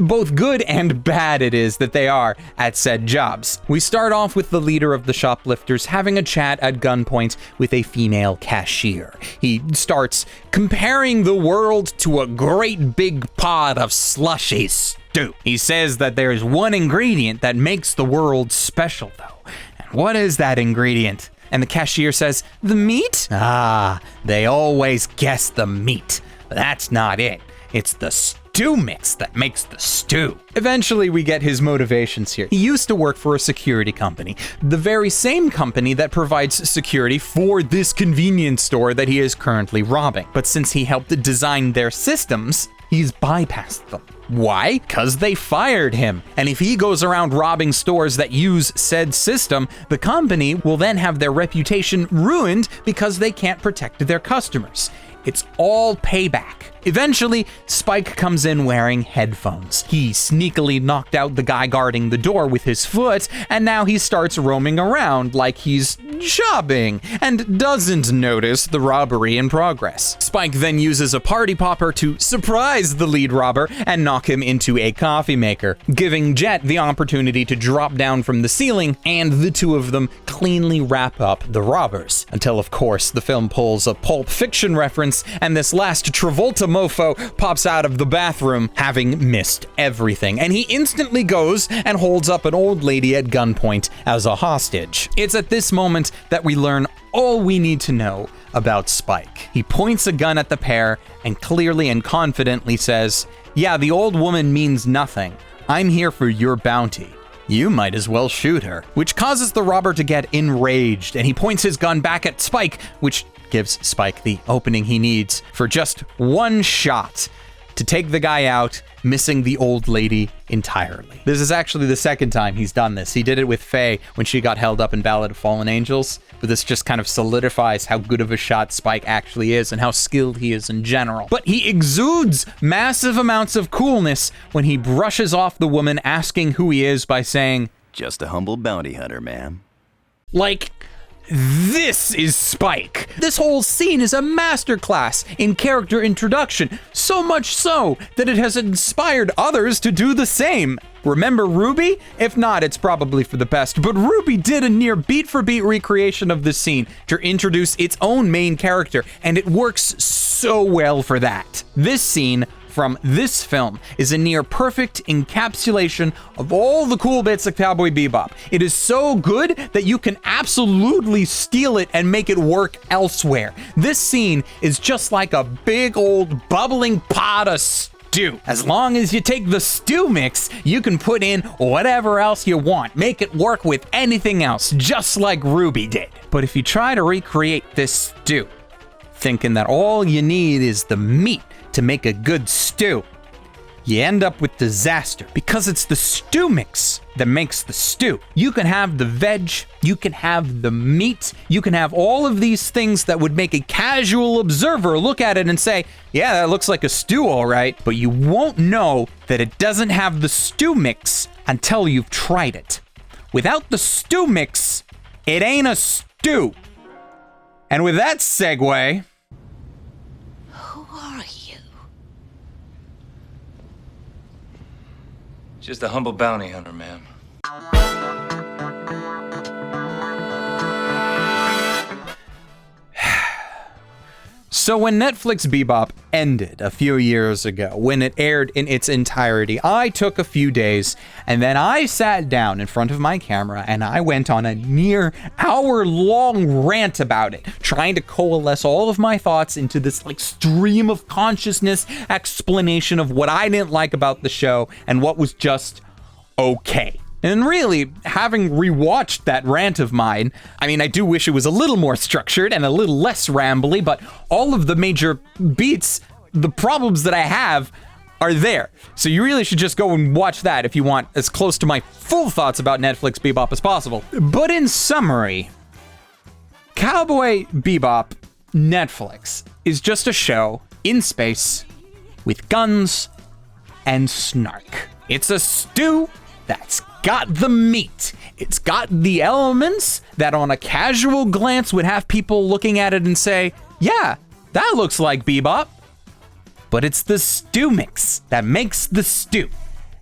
both good and bad it is that they are at said jobs. We start off with the leader of the shoplifters having a chat at gunpoint with a female cashier. He starts comparing the world to a great big pot of slushy stew. He says that there's one ingredient that makes the world special, though. And what is that ingredient? And the cashier says, the meat? Ah, they always guess the meat. But that's not it. It's the stew mix that makes the stew. Eventually, we get his motivations here. He used to work for a security company, the very same company that provides security for this convenience store that he is currently robbing. But since he helped design their systems, he's bypassed them. Why? Because they fired him. And if he goes around robbing stores that use said system, the company will then have their reputation ruined because they can't protect their customers. It's all payback. Eventually, Spike comes in wearing headphones. He sneakily knocked out the guy guarding the door with his foot, and now he starts roaming around like he's jobbing and doesn't notice the robbery in progress. Spike then uses a party popper to surprise the lead robber and knock him into a coffee maker, giving Jet the opportunity to drop down from the ceiling, and the two of them cleanly wrap up the robbers. Until, of course, the film pulls a Pulp Fiction reference, and this last Travolta mofo pops out of the bathroom, having missed everything, and he instantly goes and holds up an old lady at gunpoint as a hostage. It's at this moment that we learn all we need to know about Spike. He points a gun at the pair and clearly and confidently says, "Yeah, the old woman means nothing. I'm here for your bounty. You might as well shoot her," which causes the robber to get enraged, and he points his gun back at Spike, which gives Spike the opening he needs for just one shot to take the guy out, missing the old lady entirely. This is actually the second time he's done this. He did it with Faye when she got held up in Ballad of Fallen Angels, but this just kind of solidifies how good of a shot Spike actually is and how skilled he is in general. But he exudes massive amounts of coolness when he brushes off the woman asking who he is by saying, Just a humble bounty hunter, ma'am. Like, this is Spike. This whole scene is a masterclass in character introduction, so much so that it has inspired others to do the same. Remember Ruby? If not, it's probably for the best, but Ruby did a near beat-for-beat recreation of this scene to introduce its own main character, and it works so well for that. This scene from this film is a near perfect encapsulation of all the cool bits of Cowboy Bebop. It is so good that you can absolutely steal it and make it work elsewhere. This scene is just like a big old bubbling pot of stew. As long as you take the stew mix, you can put in whatever else you want. Make it work with anything else, just like Ruby did. But if you try to recreate this stew, thinking that all you need is the meat to make a good stew, you end up with disaster, because it's the stew mix that makes the stew. You can have the veg, you can have the meat, you can have all of these things that would make a casual observer look at it and say, yeah, that looks like a stew, all right, but you won't know that it doesn't have the stew mix until you've tried it. Without the stew mix, it ain't a stew. And with that segue, just a humble bounty hunter, ma'am. So when Netflix Bebop ended a few years ago, when it aired in its entirety, I took a few days and then I sat down in front of my camera and I went on a near hour-long rant about it, trying to coalesce all of my thoughts into this like stream of consciousness explanation of what I didn't like about the show and what was just okay. And really, having rewatched that rant of mine, I mean, I do wish it was a little more structured and a little less rambly, but all of the major beats, the problems that I have, are there. So you really should just go and watch that if you want as close to my full thoughts about Netflix Bebop as possible. But in summary, Cowboy Bebop Netflix is just a show in space with guns and snark. It's a stew that's got the meat. It's got the elements that on a casual glance would have people looking at it and say, yeah, that looks like Bebop. But it's the stew mix that makes the stew.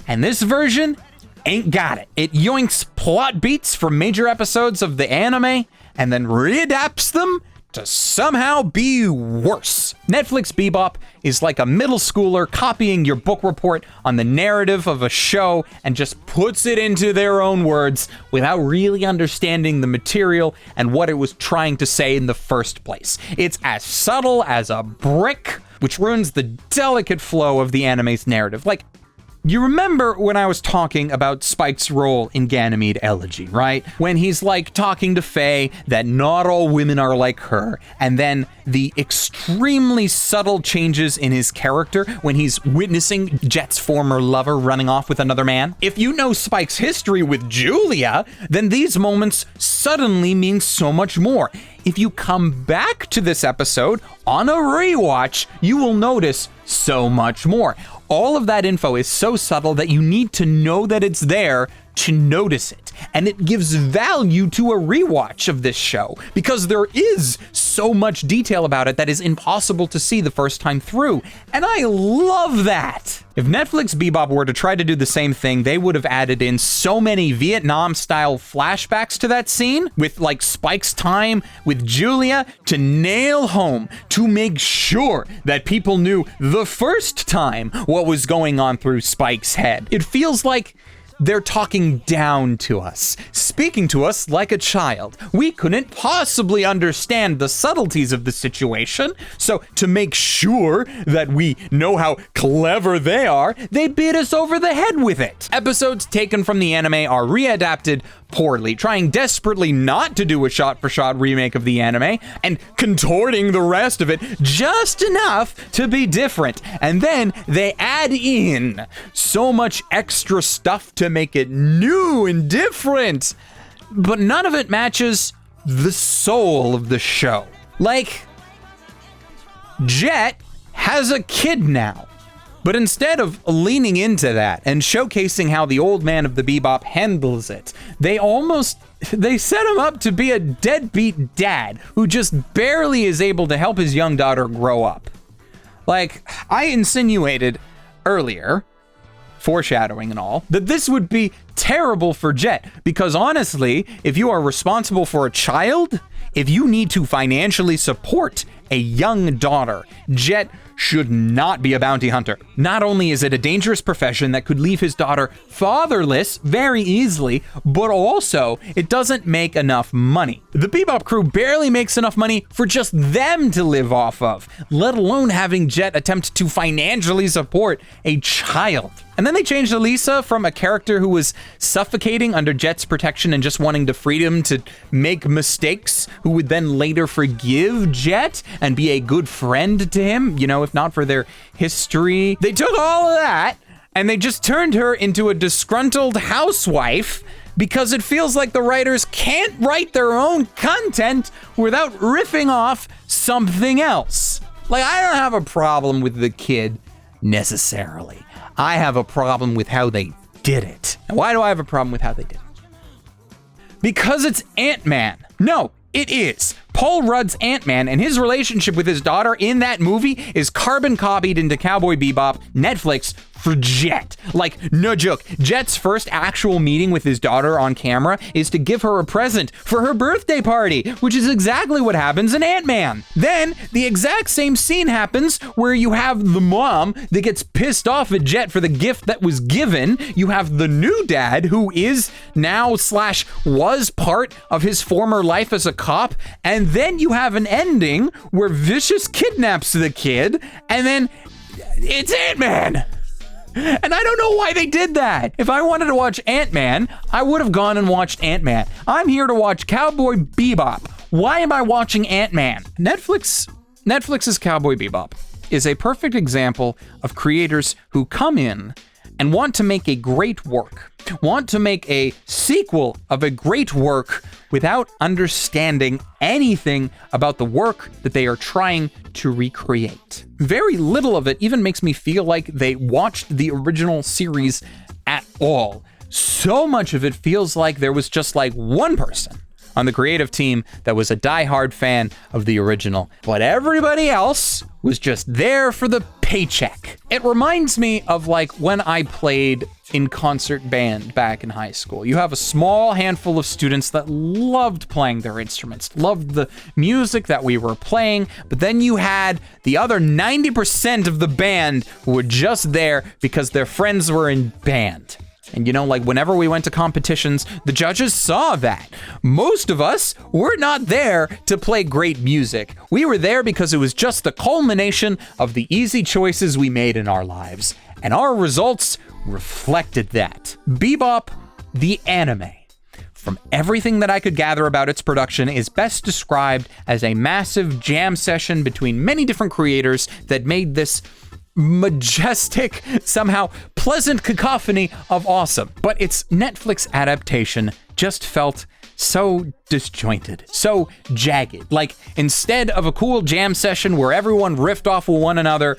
And this version ain't got it. It yoinks plot beats from major episodes of the anime and then readapts them to somehow be worse. Netflix Bebop is like a middle schooler copying your book report on the narrative of a show and just puts it into their own words without really understanding the material and what it was trying to say in the first place. It's as subtle as a brick, which ruins the delicate flow of the anime's narrative. Like, you remember when I was talking about Spike's role in Ganymede Elegy, right? When he's like talking to Faye that not all women are like her, and then the extremely subtle changes in his character when he's witnessing Jet's former lover running off with another man. If you know Spike's history with Julia, then these moments suddenly mean so much more. if you come back to this episode on a rewatch, you will notice so much more. All of that info is so subtle that you need to know that it's there to notice it. And it gives value to a rewatch of this show because there is so much detail about it that is impossible to see the first time through. And I love that. If Netflix Bebop were to try to do the same thing, they would have added in so many Vietnam-style flashbacks to that scene with like Spike's time with Julia to nail home, to make sure that people knew the first time what was going on through Spike's head. It feels like they're talking down to us, speaking to us like a child. We couldn't possibly understand the subtleties of the situation, so to make sure that we know how clever they are, they beat us over the head with it. Episodes taken from the anime are readapted poorly, trying desperately not to do a shot-for-shot remake of the anime, and contorting the rest of it just enough to be different. And then they add in so much extra stuff to make it new and different, but none of it matches the soul of the show. Like, Jet has a kid now. But instead of leaning into that and showcasing how the old man of the Bebop handles it, they set him up to be a deadbeat dad who just barely is able to help his young daughter grow up. Like, I insinuated earlier, foreshadowing and all, that this would be terrible for Jet, because honestly, if you are responsible for a child, if you need to financially support a young daughter, Jet should not be a bounty hunter. Not only is it a dangerous profession that could leave his daughter fatherless very easily, but also it doesn't make enough money. The Bebop crew barely makes enough money for just them to live off of, let alone having Jet attempt to financially support a child. And then they changed Elisa from a character who was suffocating under Jet's protection and just wanting the freedom to make mistakes, who would then later forgive Jet and be a good friend to him, you know, if not for their history. They took all of that and they just turned her into a disgruntled housewife because it feels like the writers can't write their own content without riffing off something else. Like, I don't have a problem with the kid necessarily. I have a problem with how they did it. And why do I have a problem with how they did it? Because it's Ant-Man. No, it is. Paul Rudd's Ant-Man and his relationship with his daughter in that movie is carbon copied into Cowboy Bebop, Netflix, for Jet. Like, no joke, Jet's first actual meeting with his daughter on camera is to give her a present for her birthday party, which is exactly what happens in Ant-Man. Then, the exact same scene happens where you have the mom that gets pissed off at Jet for the gift that was given. You have the new dad who is now / was part of his former life as a cop, and then you have an ending where Vicious kidnaps the kid, and then it's Ant-Man. And I don't know why they did that. If I wanted to watch Ant-Man, I would have gone and watched Ant-Man. I'm here to watch Cowboy Bebop. Why am I watching Ant-Man? Netflix's Cowboy Bebop is a perfect example of creators who come in and want to make a great work, want to make a sequel of a great work without understanding anything about the work that they are trying to recreate. Very little of it even makes me feel like they watched the original series at all. So much of it feels like there was just like one person on the creative team that was a diehard fan of the original, but everybody else was just there for the paycheck. It reminds me of like when I played in concert band back in high school. You have a small handful of students that loved playing their instruments, loved the music that we were playing, but then you had the other 90% of the band who were just there because their friends were in band. And you know, like whenever we went to competitions, the judges saw that. Most of us were not there to play great music. We were there because it was just the culmination of the easy choices we made in our lives. And our results reflected that. Bebop, the anime, from everything that I could gather about its production, is best described as a massive jam session between many different creators that made this majestic, somehow pleasant cacophony of awesome. But its Netflix adaptation just felt so disjointed, so jagged. Like, instead of a cool jam session where everyone riffed off of one another,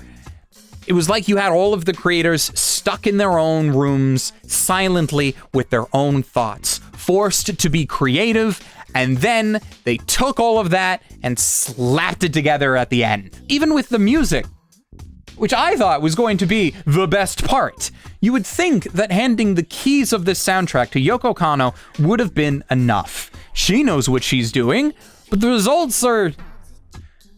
it was like you had all of the creators stuck in their own rooms, silently with their own thoughts, forced to be creative, and then they took all of that and slapped it together at the end. Even with the music, which I thought was going to be the best part. You would think that handing the keys of this soundtrack to Yoko Kanno would have been enough. She knows what she's doing, but the results are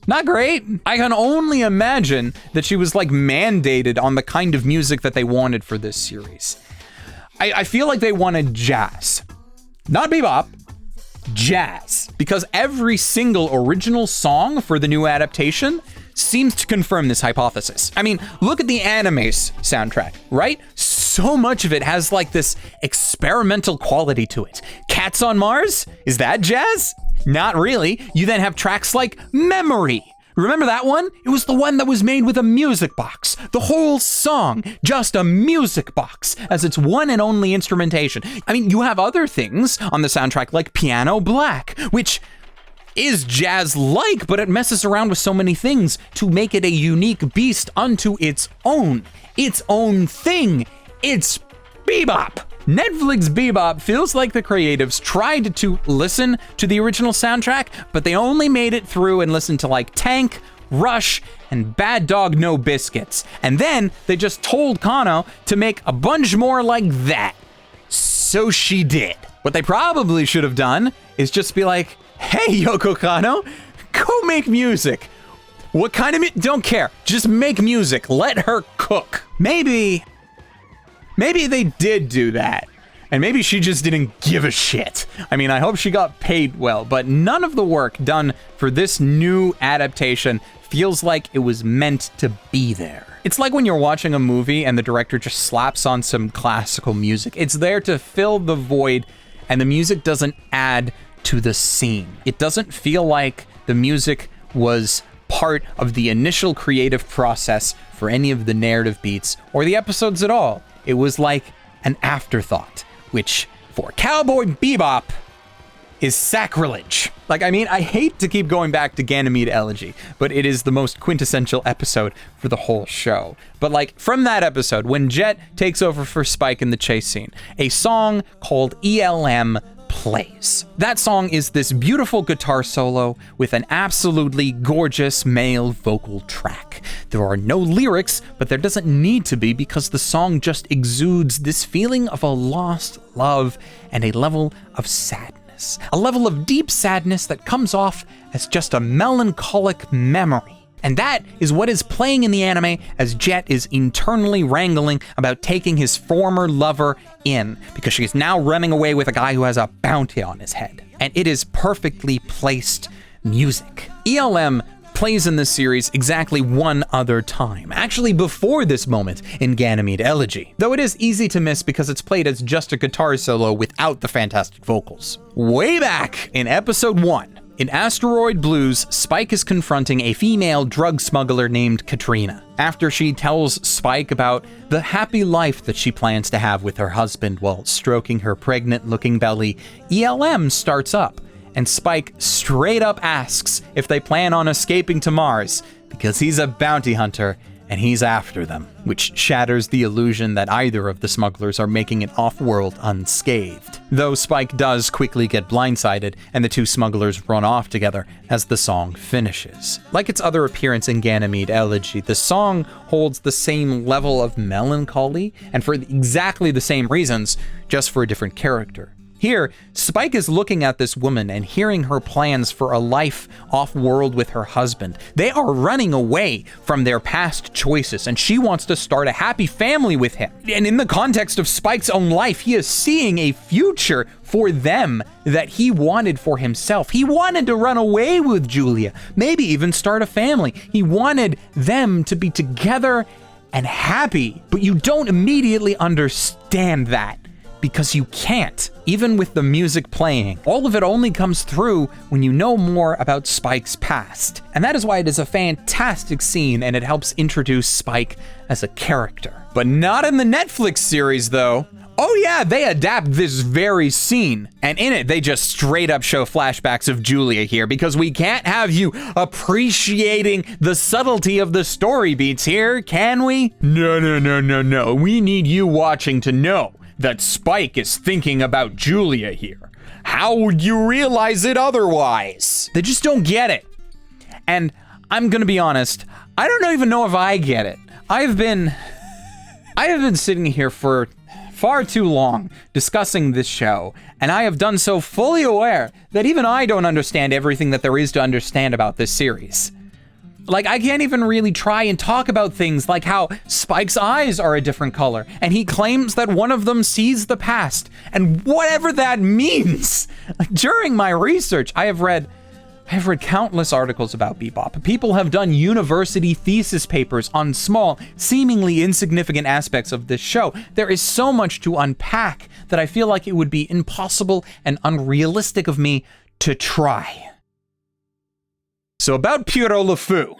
not great. I can only imagine that she was like mandated on the kind of music that they wanted for this series. I feel like they wanted jazz, not bebop, jazz, because every single original song for the new adaptation seems to confirm this hypothesis. I mean, look at the anime's soundtrack, right? So much of it has like this experimental quality to it. Cats on Mars? Is that jazz? Not really. You then have tracks like Memory. Remember that one? It was the one that was made with a music box. The whole song, just a music box as its one and only instrumentation. I mean, you have other things on the soundtrack like Piano Black, which is jazz-like, but it messes around with so many things to make it a unique beast unto its own thing. It's bebop. Netflix Bebop feels like the creatives tried to listen to the original soundtrack, but they only made it through and listened to like Tank, Rush, and Bad Dog No Biscuits. And then they just told Kanno to make a bunch more like that. So she did. What they probably should have done is just be like, hey, Yoko Kanno, go make music. What kind of don't care. Just make music. Let her cook. Maybe they did do that. And maybe she just didn't give a shit. I mean, I hope she got paid well, but none of the work done for this new adaptation feels like it was meant to be there. It's like when you're watching a movie and the director just slaps on some classical music. It's there to fill the void, and the music doesn't add to the scene. It doesn't feel like the music was part of the initial creative process for any of the narrative beats or the episodes at all. It was like an afterthought, which for Cowboy Bebop is sacrilege. Like, I mean, I hate to keep going back to Ganymede Elegy, but it is the most quintessential episode for the whole show. But like, from that episode, when Jet takes over for Spike in the chase scene, a song called ELM plays. That song is this beautiful guitar solo with an absolutely gorgeous male vocal track. There are no lyrics, but there doesn't need to be because the song just exudes this feeling of a lost love and a level of sadness. A level of deep sadness that comes off as just a melancholic memory. And that is what is playing in the anime as Jet is internally wrangling about taking his former lover in, because she is now running away with a guy who has a bounty on his head. And it is perfectly placed music. ELM plays in this series exactly one other time, actually before this moment in Ganymede Elegy, though it is easy to miss because it's played as just a guitar solo without the fantastic vocals. Way back in episode 1, in Asteroid Blues, Spike is confronting a female drug smuggler named Katrina. After she tells Spike about the happy life that she plans to have with her husband while stroking her pregnant-looking belly, ELM starts up, and Spike straight up asks if they plan on escaping to Mars, because he's a bounty hunter and he's after them, which shatters the illusion that either of the smugglers are making it off-world unscathed. Though Spike does quickly get blindsided, and the two smugglers run off together as the song finishes. Like its other appearance in Ganymede Elegy, the song holds the same level of melancholy, and for exactly the same reasons, just for a different character. Here, Spike is looking at this woman and hearing her plans for a life off-world with her husband. They are running away from their past choices, and she wants to start a happy family with him. And in the context of Spike's own life, he is seeing a future for them that he wanted for himself. He wanted to run away with Julia, maybe even start a family. He wanted them to be together and happy, but you don't immediately understand that because you can't, even with the music playing. All of it only comes through when you know more about Spike's past. And that is why it is a fantastic scene, and it helps introduce Spike as a character. But not in the Netflix series, though. Oh yeah, they adapt this very scene, and in it, they just straight up show flashbacks of Julia here, because we can't have you appreciating the subtlety of the story beats here, can we? No. We need you watching to know that Spike is thinking about Julia here. How would you realize it otherwise? They just don't get it. And I'm gonna be honest, I don't even know if I get it. I have been sitting here for far too long discussing this show, and I have done so fully aware that even I don't understand everything that there is to understand about this series. Like, I can't even really try and talk about things like how Spike's eyes are a different color, and he claims that one of them sees the past, and whatever that means. Like, during my research, I have read countless articles about Bebop. People have done university thesis papers on small, seemingly insignificant aspects of this show. There is so much to unpack that I feel like it would be impossible and unrealistic of me to try. So about Pierrot Le Fou.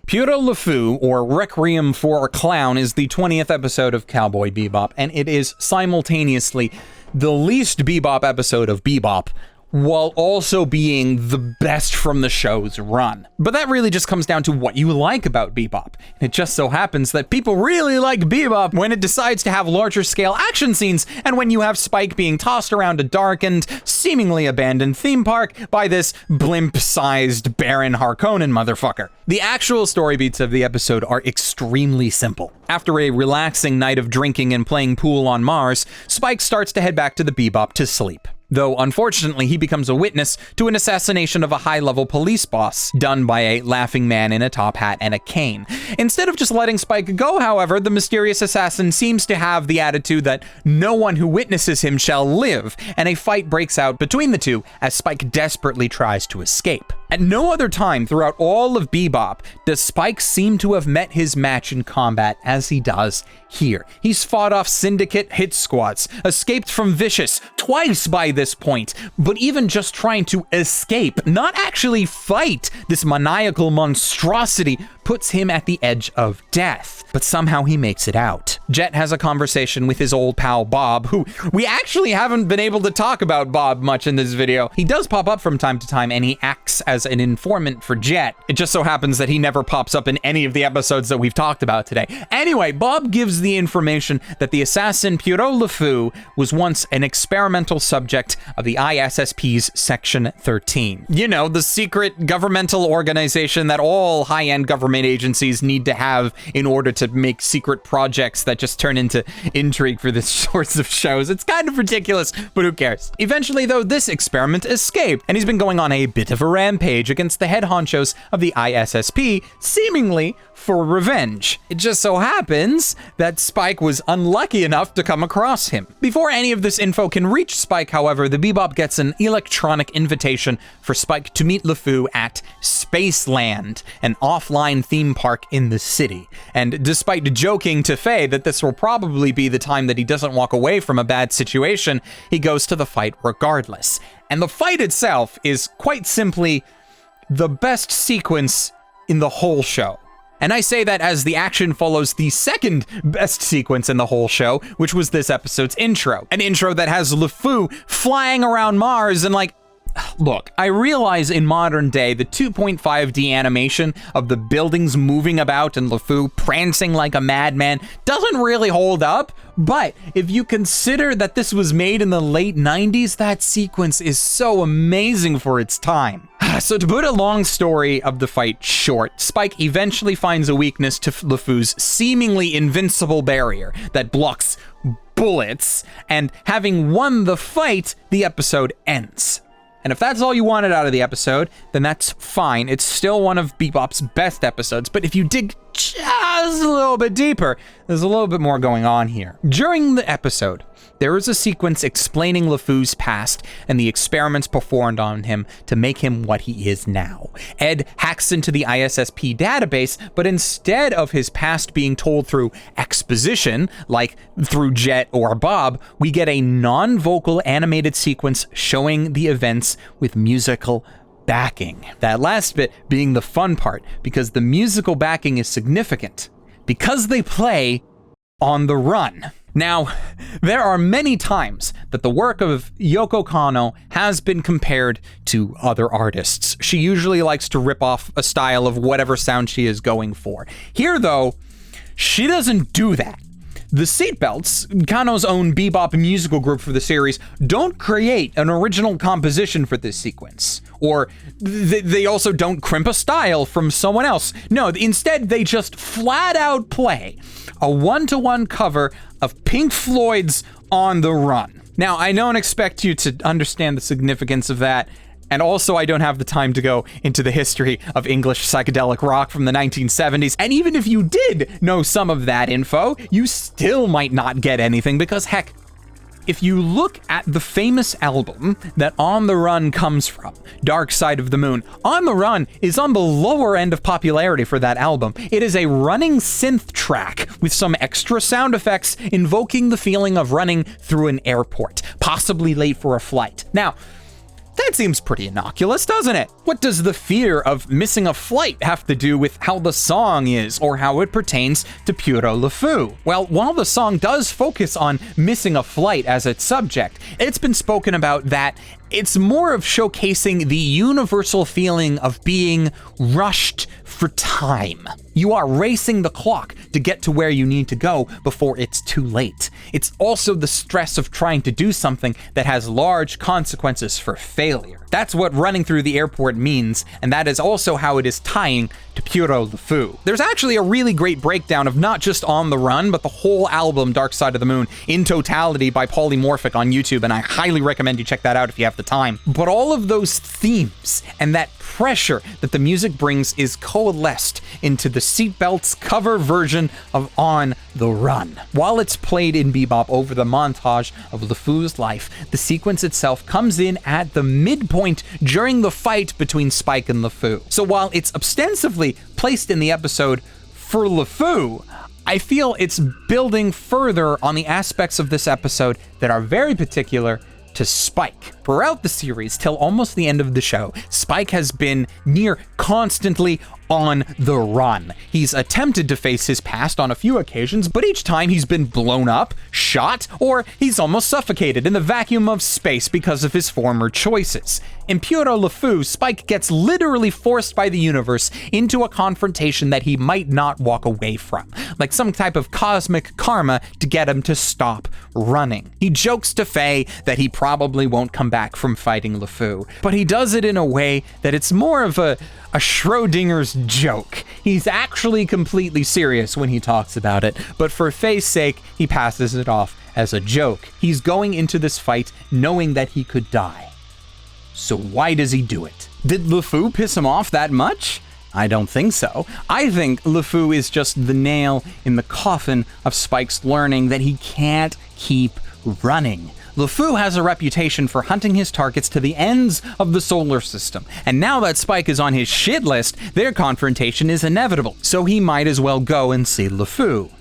Pierrot Le Fou, or Requiem for a Clown, is the 20th episode of Cowboy Bebop, and it is simultaneously the least Bebop episode of Bebop, while also being the best from the show's run. But that really just comes down to what you like about Bebop. It just so happens that people really like Bebop when it decides to have larger scale action scenes, and when you have Spike being tossed around a darkened, seemingly abandoned theme park by this blimp-sized Baron Harkonnen motherfucker. The actual story beats of the episode are extremely simple. After a relaxing night of drinking and playing pool on Mars, Spike starts to head back to the Bebop to sleep. Though, unfortunately, he becomes a witness to an assassination of a high-level police boss, done by a laughing man in a top hat and a cane. Instead of just letting Spike go, however, the mysterious assassin seems to have the attitude that no one who witnesses him shall live, and a fight breaks out between the two as Spike desperately tries to escape. At no other time throughout all of Bebop does Spike seem to have met his match in combat as he does here. He's fought off syndicate hit squads, escaped from Vicious twice by this point, but even just trying to escape, not actually fight this maniacal monstrosity, puts him at the edge of death. But somehow he makes it out. Jet has a conversation with his old pal Bob, who we actually haven't been able to talk about Bob much in this video. He does pop up from time to time, and he acts as an informant for Jet. It just so happens that he never pops up in any of the episodes that we've talked about today. Anyway, Bob gives the information that the assassin Pierrot Le Fou was once an experimental subject of the ISSP's Section 13. You know, the secret governmental organization that all high-end government agencies need to have in order to make secret projects that just turn into intrigue for this sorts of shows. It's kind of ridiculous, but who cares? Eventually, though, this experiment escaped, and he's been going on a bit of a rampage against the head honchos of the ISSP, seemingly for revenge. It just so happens that Spike was unlucky enough to come across him. Before any of this info can reach Spike, however, the Bebop gets an electronic invitation for Spike to meet Le Fou at Spaceland, an offline theme park in the city. And despite joking to Faye that this will probably be the time that he doesn't walk away from a bad situation, he goes to the fight regardless. And the fight itself is quite simply the best sequence in the whole show. And I say that as the action follows the second best sequence in the whole show, which was this episode's intro. An intro that has Le Fou flying around Mars and like, look, I realize in modern day the 2.5D animation of the buildings moving about and Le Fou prancing like a madman doesn't really hold up, but if you consider that this was made in the late 90s, that sequence is so amazing for its time. So to put a long story of the fight short, Spike eventually finds a weakness to Le Fou's seemingly invincible barrier that blocks bullets, and having won the fight, the episode ends. And if that's all you wanted out of the episode, then that's fine. It's still one of Bebop's best episodes, but if you dig just a little bit deeper. There's a little bit more going on here. During the episode, there is a sequence explaining LeFou's past and the experiments performed on him to make him what he is now. Ed hacks into the ISSP database, but instead of his past being told through exposition, like through Jet or Bob, we get a non-vocal animated sequence showing the events with musical backing. That last bit being the fun part, because the musical backing is significant, because they play on the run. Now, there are many times that the work of Yoko Kanno has been compared to other artists. She usually likes to rip off a style of whatever sound she is going for. Here, though, she doesn't do that. The Seatbelts, Kanno's own bebop musical group for the series, don't create an original composition for this sequence. Or they also don't crimp a style from someone else. No, instead they just flat out play a one-to-one cover of Pink Floyd's On the Run. Now, I don't expect you to understand the significance of that, and also I don't have the time to go into the history of English psychedelic rock from the 1970s, and even if you did know some of that info, you still might not get anything, because heck, if you look at the famous album that On the Run comes from, Dark Side of the Moon, On the Run is on the lower end of popularity for that album. It is a running synth track with some extra sound effects invoking the feeling of running through an airport, possibly late for a flight. Now, that seems pretty innocuous, doesn't it? What does the fear of missing a flight have to do with how the song is, or how it pertains to Puro LeFou? Well, while the song does focus on missing a flight as its subject, it's been spoken about that it's more of showcasing the universal feeling of being rushed for time. You are racing the clock to get to where you need to go before it's too late. It's also the stress of trying to do something that has large consequences for failure. That's what running through the airport means, and that is also how it is tying to Puro LeFou. There's actually a really great breakdown of not just On the Run, but the whole album Dark Side of the Moon in totality by Polymorphic on YouTube, and I highly recommend you check that out if you have the time. But all of those themes and that pressure that the music brings is coalesced into the Seatbelts cover version of On the Run. While it's played in bebop over the montage of LeFou's life, the sequence itself comes in at the midpoint during the fight between Spike and LeFou. So while it's ostensibly placed in the episode for LeFou, I feel it's building further on the aspects of this episode that are very particular to Spike. Throughout the series, till almost the end of the show, Spike has been near constantly on the run. He's attempted to face his past on a few occasions, but each time he's been blown up, shot, or he's almost suffocated in the vacuum of space because of his former choices. In Puro LeFou, Spike gets literally forced by the universe into a confrontation that he might not walk away from, like some type of cosmic karma to get him to stop running. He jokes to Faye that he probably won't come back from fighting LeFou, but he does it in a way that it's more of a Schrodinger's joke. He's actually completely serious when he talks about it, but for Faye's sake, he passes it off as a joke. He's going into this fight knowing that he could die. So why does he do it? Did LeFou piss him off that much? I don't think so. I think LeFou is just the nail in the coffin of Spike's learning that he can't keep running. LeFou has a reputation for hunting his targets to the ends of the solar system, and now that Spike is on his shit list, their confrontation is inevitable, so he might as well go and see LeFou.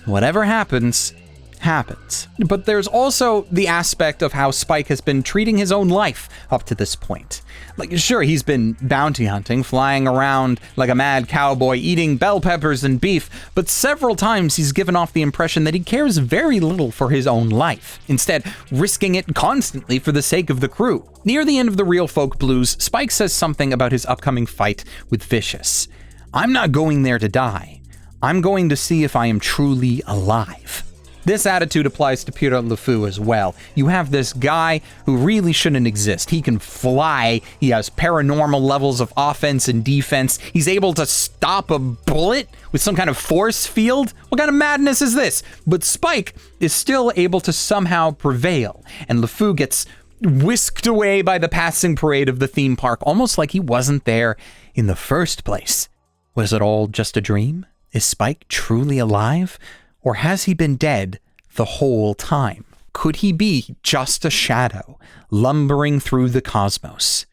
Whatever happens, happens. But there's also the aspect of how Spike has been treating his own life up to this point. Like, sure, he's been bounty hunting, flying around like a mad cowboy, eating bell peppers and beef, but several times he's given off the impression that he cares very little for his own life, instead risking it constantly for the sake of the crew. Near the end of the Real Folk Blues, Spike says something about his upcoming fight with Vicious. "I'm not going there to die. I'm going to see if I am truly alive." This attitude applies to Puro LeFou as well. You have this guy who really shouldn't exist. He can fly, he has paranormal levels of offense and defense, he's able to stop a bullet with some kind of force field. What kind of madness is this? But Spike is still able to somehow prevail, and LeFou gets whisked away by the passing parade of the theme park, almost like he wasn't there in the first place. Was it all just a dream? Is Spike truly alive? Or has he been dead the whole time? Could he be just a shadow lumbering through the cosmos?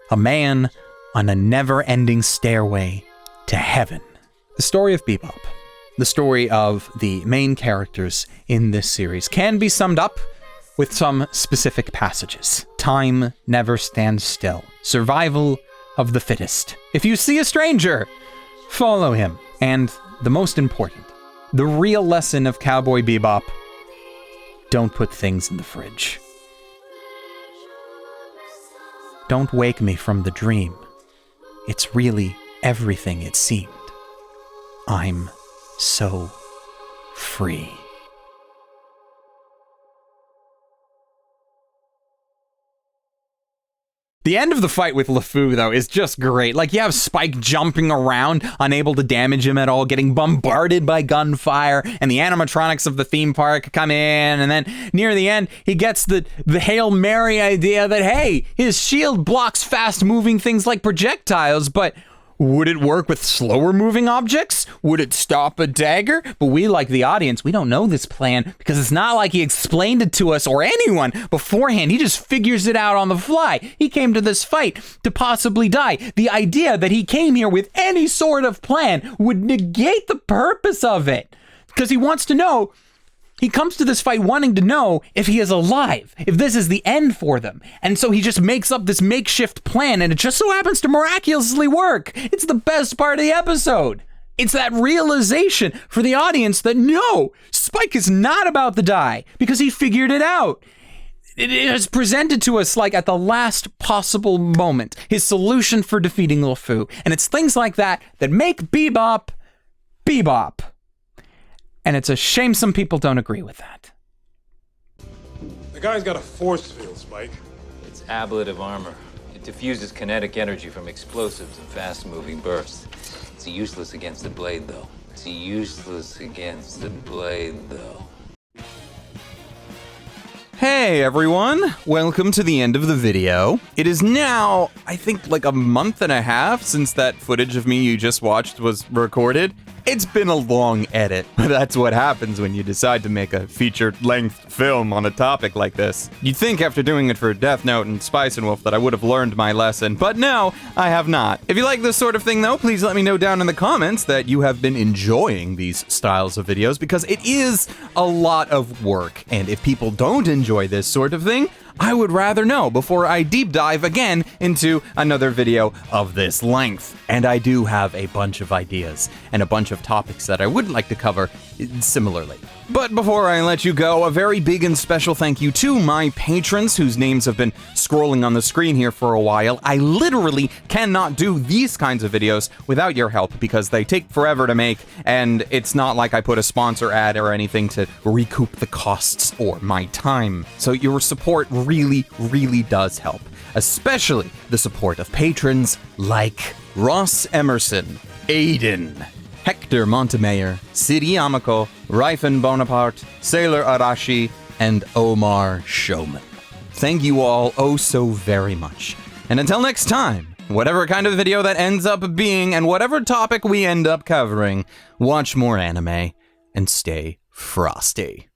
A man on a never-ending stairway to heaven. The story of Bebop, the story of the main characters in this series, can be summed up with some specific passages. Time never stands still. Survival of the fittest. If you see a stranger, follow him. And the most important, the real lesson of Cowboy Bebop: don't put things in the fridge. Don't wake me from the dream. It's really everything it seemed. I'm so free. The end of the fight with LeFou, though, is just great. Like, you have Spike jumping around, unable to damage him at all, getting bombarded by gunfire, and the animatronics of the theme park come in, and then near the end, he gets the Hail Mary idea that, hey, his shield blocks fast-moving things like projectiles, but would it work with slower-moving objects? Would it stop a dagger? But we, like the audience, we don't know this plan because it's not like he explained it to us or anyone beforehand. He just figures it out on the fly. He came to this fight to possibly die. The idea that he came here with any sort of plan would negate the purpose of it because he wants to know. He comes to this fight wanting to know if he is alive, if this is the end for them. And so he just makes up this makeshift plan, and it just so happens to miraculously work. It's the best part of the episode. It's that realization for the audience that no, Spike is not about to die because he figured it out. It is presented to us like at the last possible moment, his solution for defeating LeFou. And it's things like that that make Bebop, Bebop. And it's a shame some people don't agree with that. The guy's got a force field, Spike. It's ablative armor. It diffuses kinetic energy from explosives and fast-moving bursts. It's useless against the blade, though. It's useless against the blade, though. Hey everyone, welcome to the end of the video. It is now, I think, like a month and a half since that footage of me you just watched was recorded. It's been a long edit, but that's what happens when you decide to make a feature-length film on a topic like this. You'd think after doing it for Death Note and Spice and Wolf that I would have learned my lesson, but no, I have not. If you like this sort of thing though, please let me know down in the comments that you have been enjoying these styles of videos because it is a lot of work, and if people don't enjoy this sort of thing, I would rather know before I deep dive again into another video of this length. And I do have a bunch of ideas and a bunch of topics that I would like to cover similarly. But before I let you go, a very big and special thank you to my patrons whose names have been scrolling on the screen here for a while. I literally cannot do these kinds of videos without your help because they take forever to make, and it's not like I put a sponsor ad or anything to recoup the costs or my time. So your support really, really does help, especially the support of patrons like Ross Emerson, Aiden, Hector Montemayor, Sidi Amako, Rifen Bonaparte, Sailor Arashi, and Omar Showman. Thank you all oh so very much. And until next time, whatever kind of video that ends up being and whatever topic we end up covering, watch more anime and stay frosty.